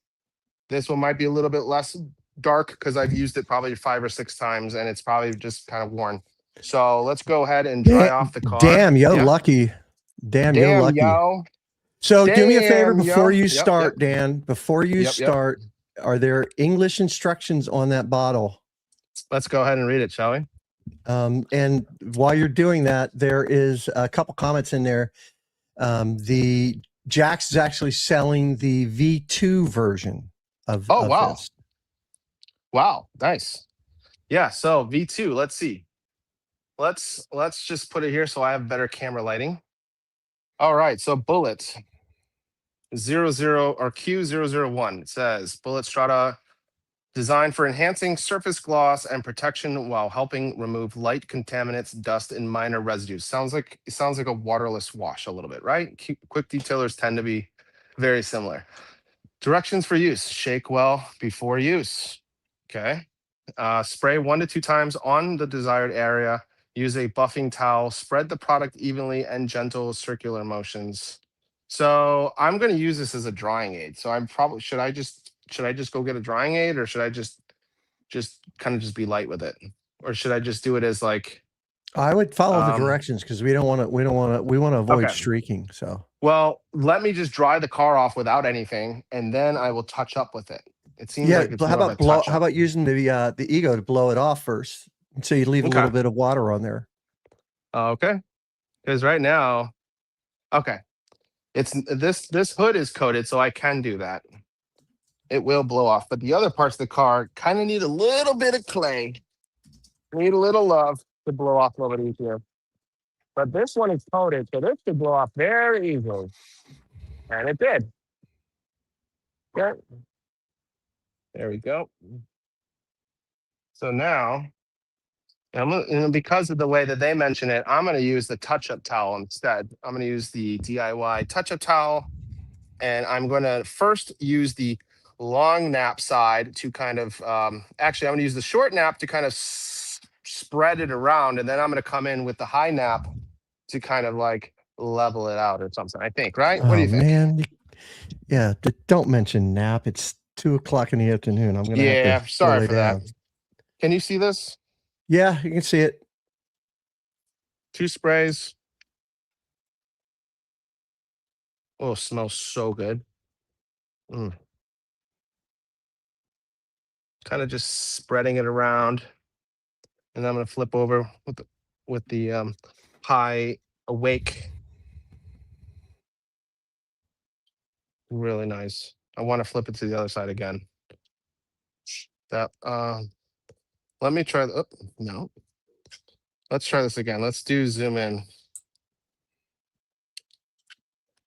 This one might be a little bit less dark because I've used it probably 5 or 6 times, and it's probably just kind of worn. So let's go ahead and dry off the car. Damn, yo, Yeah. lucky. Damn, yo, Damn, lucky. yo. So do me a favor Damn, before yo. you Yep, start, Dan. Before you Yep, yep. start, are there English instructions on that bottle? Let's go ahead and read it, shall we? And while you're doing that, there is a couple comments in there. The Jax is actually selling the V2 version of. Oh, of wow. this. Wow, nice. Yeah, so V2, let's see. Let's just put it here so I have better camera lighting. All right, so Bullet 00 or Q001. It says Bullet Strata designed for enhancing surface gloss and protection while helping remove light contaminants, dust, and minor residues. It sounds like a waterless wash a little bit, right? Quick detailers tend to be very similar. Directions for use: shake well before use. Okay. Spray 1 to 2 times on the desired area. Use a buffing towel. Spread the product evenly and gentle circular motions. So I'm going to use this as a drying aid. So I'm probably should I just go get a drying aid, or should I just kind of just be light with it, or should I just do it as like? I would follow the directions because we want to avoid Okay. streaking. So Well, let me just dry the car off without anything, and then I will touch up with it. It seems yeah, like it's how more of a about blow? touch-up. How about using the ego to blow it off first, so you leave a Okay. little bit of water on there. Okay. Because right now, okay, it's this hood is coated, so I can do that. It will blow off, but the other parts of the car kind of need a little bit of clay, need a little love to blow off a little bit easier. But this one is coated, so this should blow off very easily, and it did. Yeah. There we go. So now, because of the way that they mention it, I'm going to use the touch-up towel instead. I'm going to use the DIY touch-up towel, and I'm going to first use the long nap side to kind of, actually, I'm going to use the short nap to kind of spread it around, and then I'm going to come in with the high nap to kind of like level it out or something, I think, right? What do you think? Man, yeah, don't mention nap. It's 2:00 in the afternoon. I'm gonna have to sorry lay for that. down. Can you see this? Yeah, you can see it. 2 sprays. Oh, it smells so good. Kind of just spreading it around, and then I'm gonna flip over with the high awake. Really nice. I want to flip it to the other side again. That let me try. Oh, no. Let's try this again. Let's do zoom in.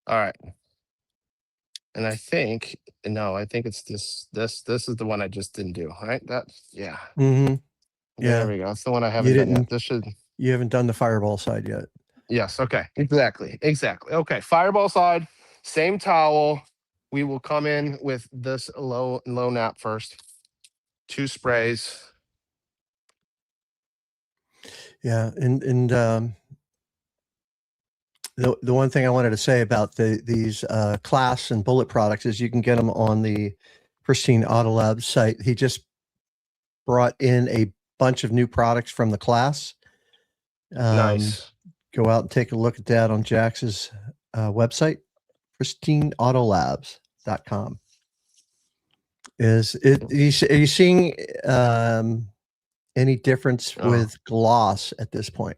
All right. And I think I think it's this is the one I just didn't do. Right? Yeah. Mm-hmm. There we go. That's the one I haven't done yet. This should. You haven't done the fireball side yet. Yes. Okay. Exactly. Okay. Fireball side. Same towel. We will come in with this low nap first. 2 sprays. Yeah, and the one thing I wanted to say about these Class and Bullet products is you can get them on the Pristine Auto Labs site. He just brought in a bunch of new products from the Class. Nice. Go out and take a look at that on Jax's website, pristineautolabs.com. Are you seeing any difference with gloss at this point?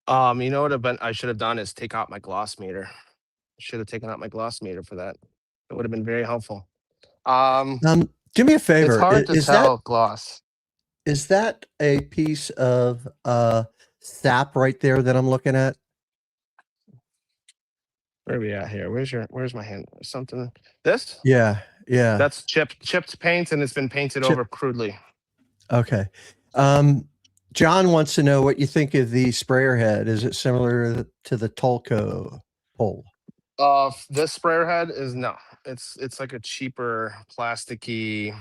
You know what I should have done is take out my gloss meter. I should have taken out my gloss meter for that. It would have been very helpful. Do me a favor. It's hard to tell gloss. Is that a piece of sap right there that I'm looking at? Where are we at here? Where's my hand? Something. This? Yeah. That's chipped paint, and it's been painted over crudely. Okay. John wants to know what you think of the sprayer head. Is it similar to the Tolco pole? This sprayer head is no. It's like a cheaper plasticky.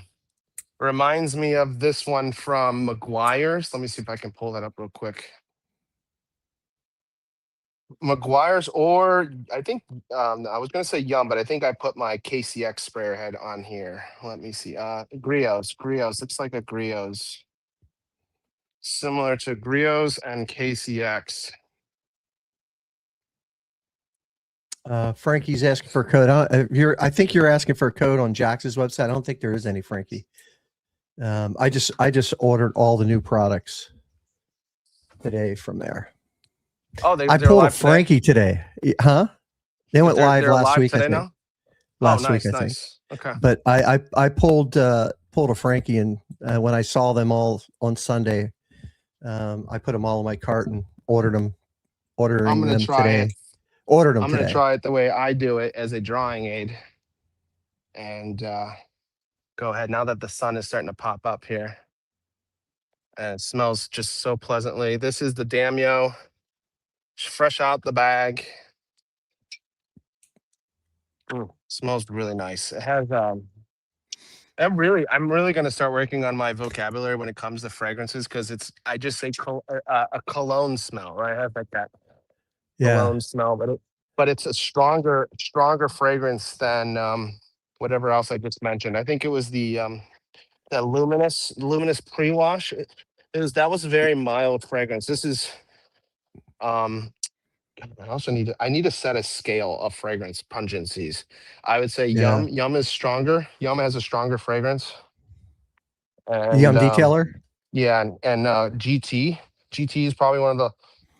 Reminds me of this one from Meguiar's. Let me see if I can pull that up real quick. Meguiar's, or I think I was gonna say Yum, but I think I put my KCX sprayer head on here. Let me see. Griot's looks like a Griot's, similar to Griot's and KCX. Frankie's asking for a code. I think you're asking for a code on Jax's website. I don't think there is any, Frankie. I just ordered all the new products today from there. Oh, I pulled a Frankie today. Huh? They went live last week. Today now? Last week, I think. Okay. But I pulled a Frankie, and when I saw them all on Sunday, I put them all in my cart and ordered them. I'm gonna try today. Ordered them. I'm gonna try it the way I do it as a drawing aid, and go ahead now that the sun is starting to pop up here, and it smells just so pleasantly. This is the Damio. Fresh out the bag. Smells really nice. It has I'm really going to start working on my vocabulary when it comes to fragrances, because I just say a cologne smell, right? I have like that cologne smell, but it's a stronger fragrance than whatever else I just mentioned. I think it was the luminous pre-wash. That was a very mild fragrance. This is I need to set a scale of fragrance pungencies. I would say Yum is stronger. Yum has a stronger fragrance. And, Yum Detailer? Yeah, and GT is probably one of the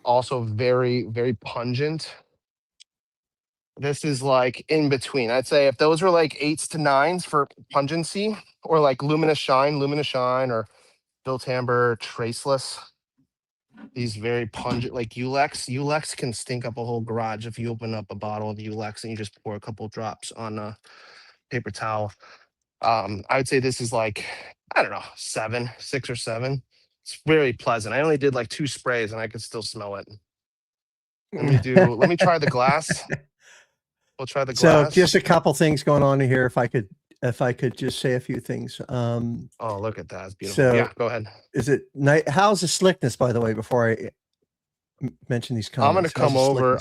also very, very pungent. This is like in between. I'd say if those were like 8s to 9s for pungency, or like Luminous Shine, or Built Amber Traceless. These very pungent, like Ulex can stink up a whole garage if you open up a bottle of Ulex and you just pour a couple drops on a paper towel. I would say this is like, I don't know, 6 or 7. It's very pleasant. I only did like 2 sprays and I could still smell it. Let me try the glass. We'll try the glass. So just a couple things going on here. If I could just say a few things. Oh, look at that. It's beautiful. So yeah, go ahead. Is it night? How's the slickness, by the way, before I mention these comments? I'm going to come over.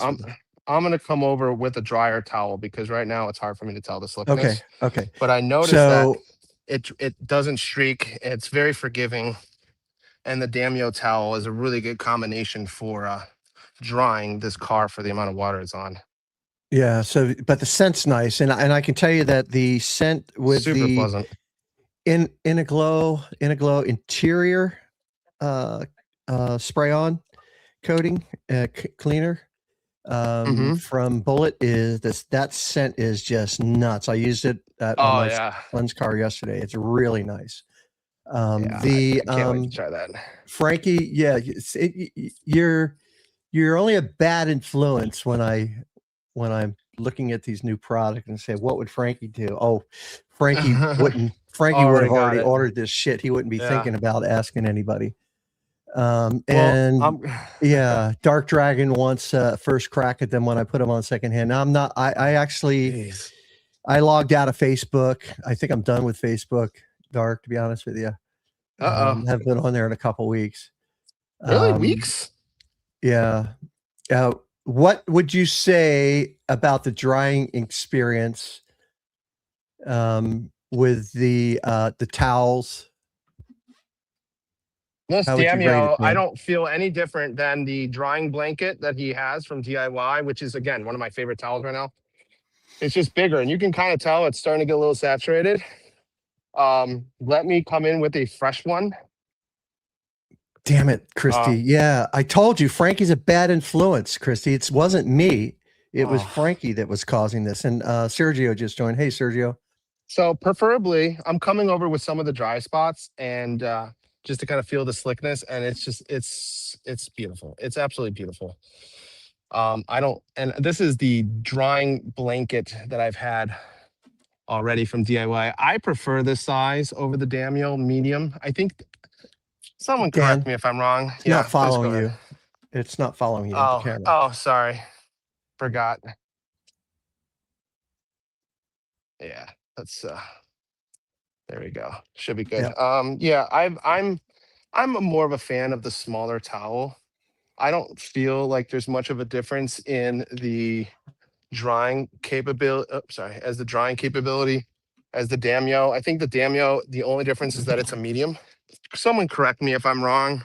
I'm going to come over with a dryer towel, because right now it's hard for me to tell the slickness. Okay. But I noticed that it doesn't streak. It's very forgiving. And the Damio towel is a really good combination for drying this car for the amount of water it's on. Yeah. So, but the scent's nice, and I can tell you that the scent with super pleasant. In a glow interior spray on coating cleaner from Bullet that scent is just nuts. I used it on my son's car yesterday. It's really nice. I can't wait to try that. Frankie, you're only a bad influence when I'm looking at these new products and say, what would Frankie do? Oh, Frankie wouldn't. Frankie would have already ordered this shit. He wouldn't be thinking about asking anybody. Dark Dragon wants first crack at them when I put them on secondhand. Now I'm not. I logged out of Facebook. I think I'm done with Facebook, Dark. To be honest with you, have been on there in a couple weeks. Really, weeks? Yeah. what would you say about the drying experience with the towels? This How would you rate it, Damio, I man? don't feel any different than the drying blanket that he has from DIY, which is again one of my favorite towels right now. It's just bigger, and you can kind of tell it's starting to get a little saturated. Let me come in with a fresh one. Damn it, Christy. Yeah, I told you Frankie's a bad influence, Christy. It wasn't me. It was Oh. Frankie that was causing this. And Sergio just joined. Hey, Sergio. So preferably, I'm coming over with some of the dry spots and just to kind of feel the slickness, and it's just it's beautiful. It's absolutely beautiful. I don't, and this is the drying blanket that I've had already from DIY. I prefer this size over the Damio medium. I think someone correct Dan, me if I'm wrong. it's Yeah, not please following go ahead. you. It's not following you on the Oh, camera. oh, sorry, forgot. Yeah, that's there we go. Should be good. Yeah, I'm more of a fan of the smaller towel. I don't feel like there's much of a difference in the drying capability. Oh, sorry, as the drying capability as the Damio. I think the Damio, the only difference is that it's a medium. Someone correct me if I'm wrong.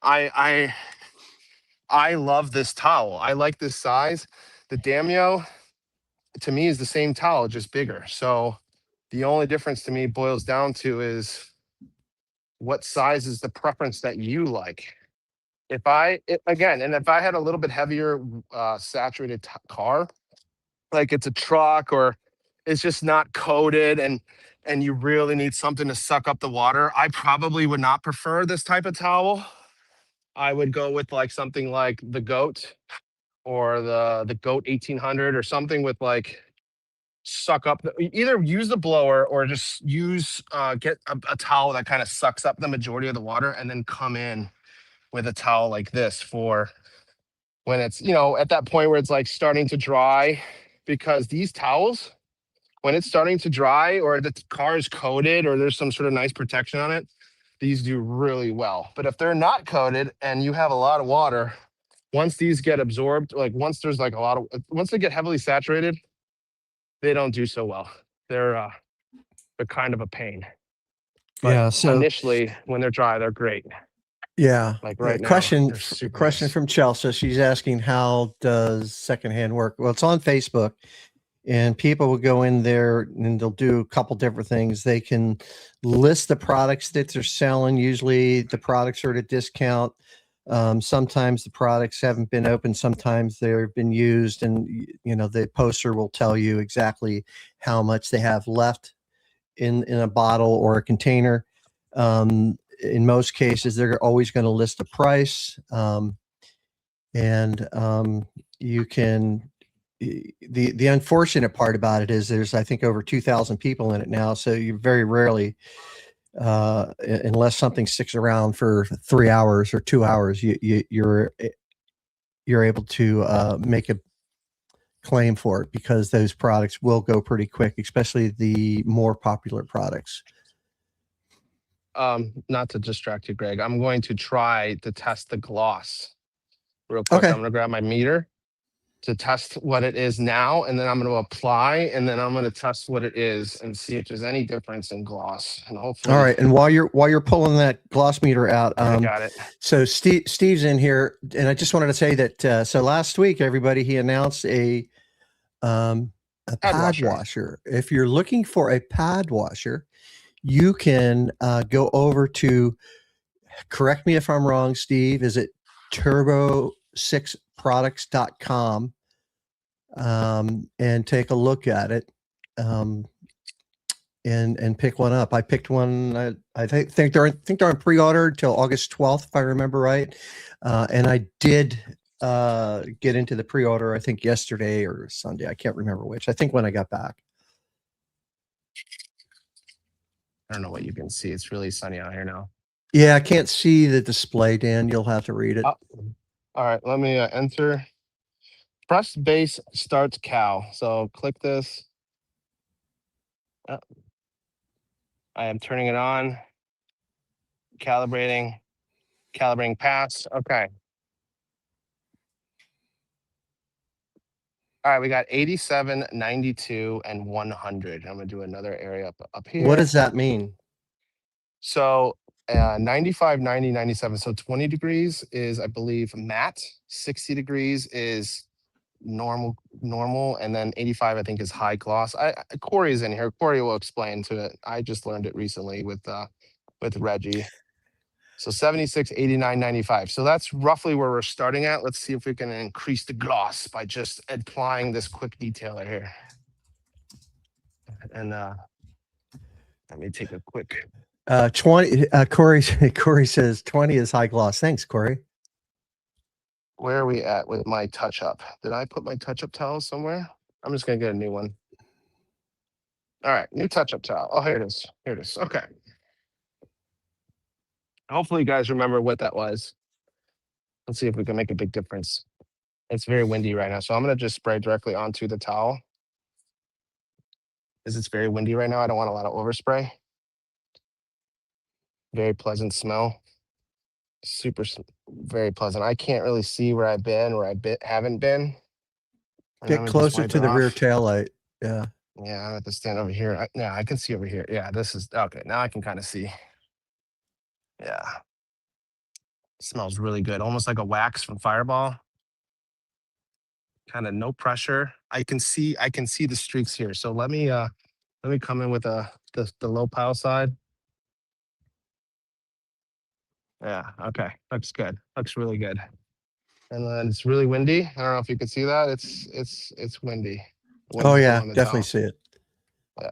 I I love this towel. I like this size. The Damio to me is the same towel, just bigger. So the only difference to me boils down to is what size is the preference that you like. Again, and if I had a little bit heavier saturated car, like it's a truck or it's just not coated and you really need something to suck up the water, I probably would not prefer this type of towel. I would go with like something like the Goat or the Goat 1800 or something with like suck up either use the blower or just use get a towel that kind of sucks up the majority of the water and then come in with a towel like this for when it's, at that point where it's like starting to dry, because these towels, when it's starting to dry or the car is coated or there's some sort of nice protection on it, these do really well. But if they're not coated and you have a lot of water, once these get absorbed, like once there's like once they get heavily saturated, they don't do so well. They're kind of a pain. But Yeah. So initially, when they're dry, they're great. yeah. Like right now, Question they're super question nice. from Chelsea. She's asking, how does secondhand work? Well, it's on Facebook. And people will go in there and they'll do a couple different things. They can list the products that they're selling. Usually the products are at a discount. Sometimes the products haven't been opened. Sometimes they've been used, and the poster will tell you exactly how much they have left in a bottle or a container. In most cases, they're always going to list a price, and you can. The unfortunate part about it is there's, I think, over 2,000 people in it now. So you very rarely, unless something sticks around for 3 hours or 2 hours, you're able to make a claim for it, because those products will go pretty quick, especially the more popular products. Not to distract you, Greg, I'm going to try to test the gloss real quick. Okay. I'm going to grab my meter to test what it is now, and then I'm going to apply, and then I'm going to test what it is and see if there's any difference in gloss. And hopefully, all right. And while you're pulling that gloss meter out, I got it. So Steve's in here, and I just wanted to say that so last week, everybody, he announced a pad washer. If you're looking for a pad washer, you can go over to, correct me if I'm wrong, Steve, is it turbo6products.com, and take a look at it, and pick one up. I picked one. I think they're on pre-order till August 12th, if I remember right. And I did get into the pre-order, I think yesterday or Sunday. I can't remember which. I think when I got back. I don't know what you can see. It's really sunny out here now. Yeah, I can't see the display, Dan. You'll have to read it. All right, let me enter. Press base starts cow. So click this. I am turning it on. Calibrating pass. Okay. All right, we got 87, 92, and 100. I'm gonna do another area up here. What does that mean? So 95, 90, 97. So 20 degrees is, I believe, matte. 60 degrees is normal, and then 85, I think, is high gloss. Corey's in here. Corey will explain to it. I just learned it recently with Reggie. So 76, 89, 95. So that's roughly where we're starting at. Let's see if we can increase the gloss by just applying this quick detailer here. And let me take a quick. 20. Corey says 20 is high gloss. Thanks, Corey. Where are we at with my touch up? Did I put my touch up towel somewhere? I'm just gonna get a new one. All right, new touch up towel. Oh, here it is. Here it is. Okay. Hopefully you guys remember what that was. Let's see if we can make a big difference. It's very windy right now, so I'm gonna just spray directly onto the towel. Because it's very windy right now, I don't want a lot of overspray. Very pleasant smell. Very pleasant. I can't really see where I've been, haven't been. And I'm Get gonna just closer wipe to it the rear off. tail light. Yeah. Yeah, I have to stand over here. Yeah, I can see over here. Yeah, this is okay. Now I can kind of see. Yeah. Smells really good. Almost like a wax from Fireball. Kind of no pressure. I can see the streaks here. So let me come in with the low pile side. Yeah, okay. Looks good. Looks really good. And then it's really windy. I don't know if you can see that. It's windy. Wind's Oh blowing yeah, the definitely towel. see it. Yeah.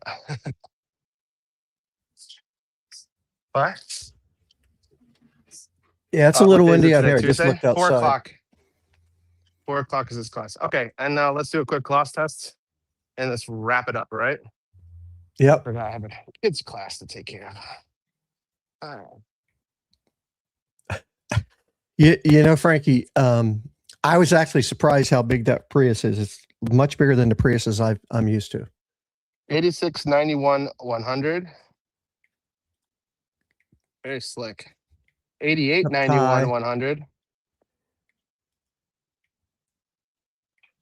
What? Yeah, it's a little What day is windy it out today? here. I just Tuesday? looked outside. 4 o'clock. 4 o'clock is this class. Okay, and now let's do a quick gloss test, and let's wrap it up. Right? Yep. Forgot I have a kids class to take care of. All right. You know, Frankie, I was actually surprised how big that Prius is. It's much bigger than the Priuses I'm used to. 86, 91, 100. Very slick. 88, Up 91, high. 100.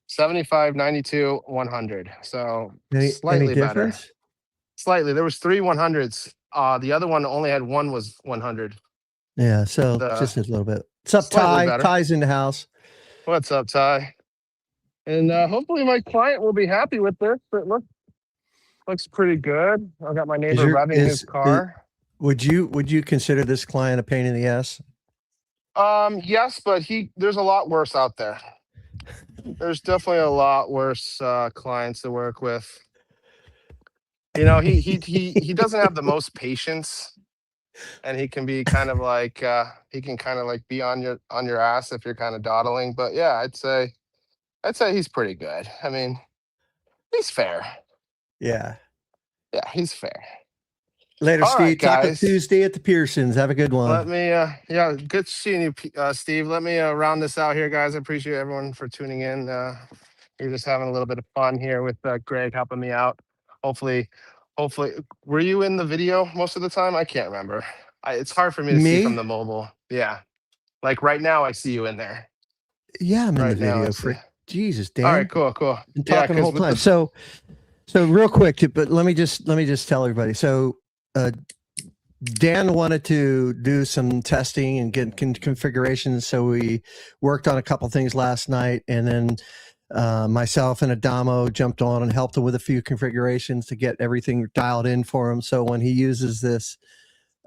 75, 92, 100. So slightly Any better. difference? Slightly. There was 3 100s. The other one only had one was 100. Yeah, so just a little bit. What's up, Slightly Ty? better. Ty's in the house. What's up, Ty? And hopefully my client will be happy with this. It looks pretty good. I got my neighbor revving his car. Would you consider this client a pain in the ass? Yes, but there's a lot worse out there. There's definitely a lot worse clients to work with. You know, he doesn't have the most patience, and he can be kind of like be on your ass if you're kind of dawdling. But yeah, I'd say he's pretty good. I mean, he's fair. Yeah. Yeah, he's fair. Later, All Steve. right, Taco guys. Tuesday at the Pearsons. Have a good one. Let me, yeah, good seeing you, Steve. Let me round this out here, guys. I appreciate everyone for tuning in. You're just having a little bit of fun here with Greg helping me out. Hopefully, were you in the video most of the time? I can't remember. It's hard for me to see from the mobile. Yeah, like right now, I see you in there. Yeah, I'm in Right the video. now, For Jesus, Dan. All right, cool. Been talking the whole time. So real quick, but let me just tell everybody. So Dan wanted to do some testing and get configurations. So we worked on a couple things last night, and then myself and Adamo jumped on and helped him with a few configurations to get everything dialed in for him. So when he uses this,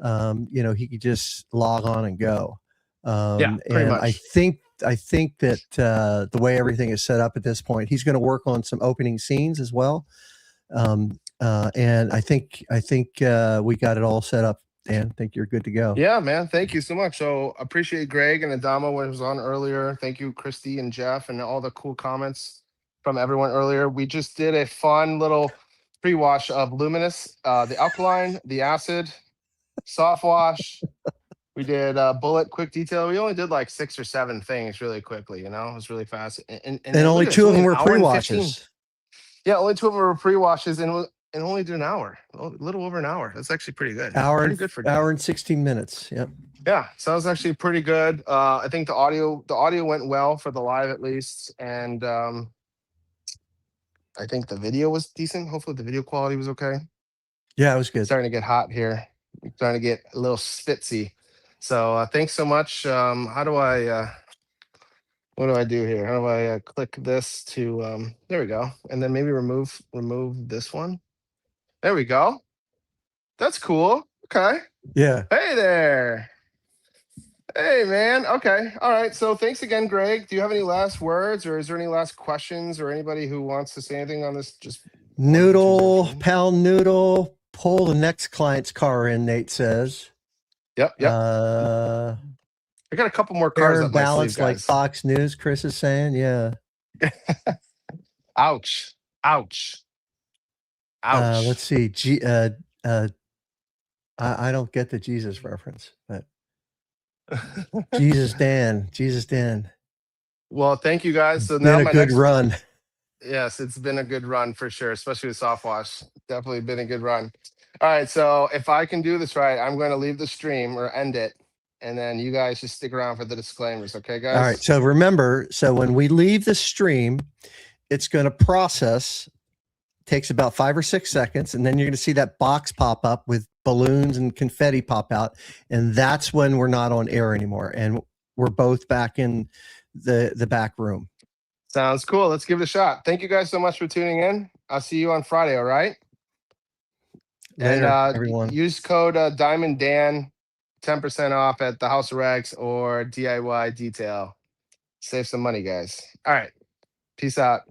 he could just log on and go. Yeah, pretty much. I think that the way everything is set up at this point, he's going to work on some opening scenes as well. And I think we got it all set up. Dan, I think you're good to go. Yeah, man. Thank you so much. So appreciate Greg and Adamo was on earlier. Thank you, Christy and Jeff, and all the cool comments from everyone earlier. We just did a fun little pre-wash of Luminous, the alkaline, the acid, soft wash. We did bullet quick detail. We only did like 6 or 7 things really quickly. It was really fast. And only 2 of them were pre-washes. Yeah, only 2 of them were pre-washes, and only did an hour, a little over an hour. That's actually pretty good. Pretty good for hour and 16 minutes. Yep. Yeah, so that was actually pretty good. I think the audio went well for the live at least, and I think the video was decent. Hopefully the video quality was okay. Yeah, it was good. Starting to get hot here. Starting to get a little spitzy. So thanks so much. How do I what do I do here? How do I click this to there we go. And then maybe remove this one. There we go. That's cool. Okay. Yeah. Hey there. Hey man. Okay. All right. So thanks again, Greg. Do you have any last words, or is there any last questions, or anybody who wants to say anything on this? Just Noodle, Tuesday. pound noodle, pull the next client's car in, Nate says. Yep. Uh, I got a couple more fair cars and up my sleeve, balanced like guys. Fox News, Chris is saying. Yeah. Ouch. Ouch. Ouch. Let's see. I don't get the Jesus reference, but Jesus Dan. Well, thank you guys. So It's now been my a good next run. Yes, it's been a good run for sure, especially with soft wash. Definitely been a good run. All right, so if I can do this right, I'm going to leave the stream or end it, and then you guys just stick around for the disclaimers, okay, guys? All right. So remember, when we leave the stream, it's going to process, takes about 5 or 6 seconds, and then you're going to see that box pop up with balloons and confetti pop out. And that's when we're not on air anymore. And we're both back in the back room. Sounds cool. Let's give it a shot. Thank you guys so much for tuning in. I'll see you on Friday, all right? Later, And everyone. use code Diamond Dan, 10% off at the House of Rags or DIY Detail. Save some money, guys. All right. Peace out.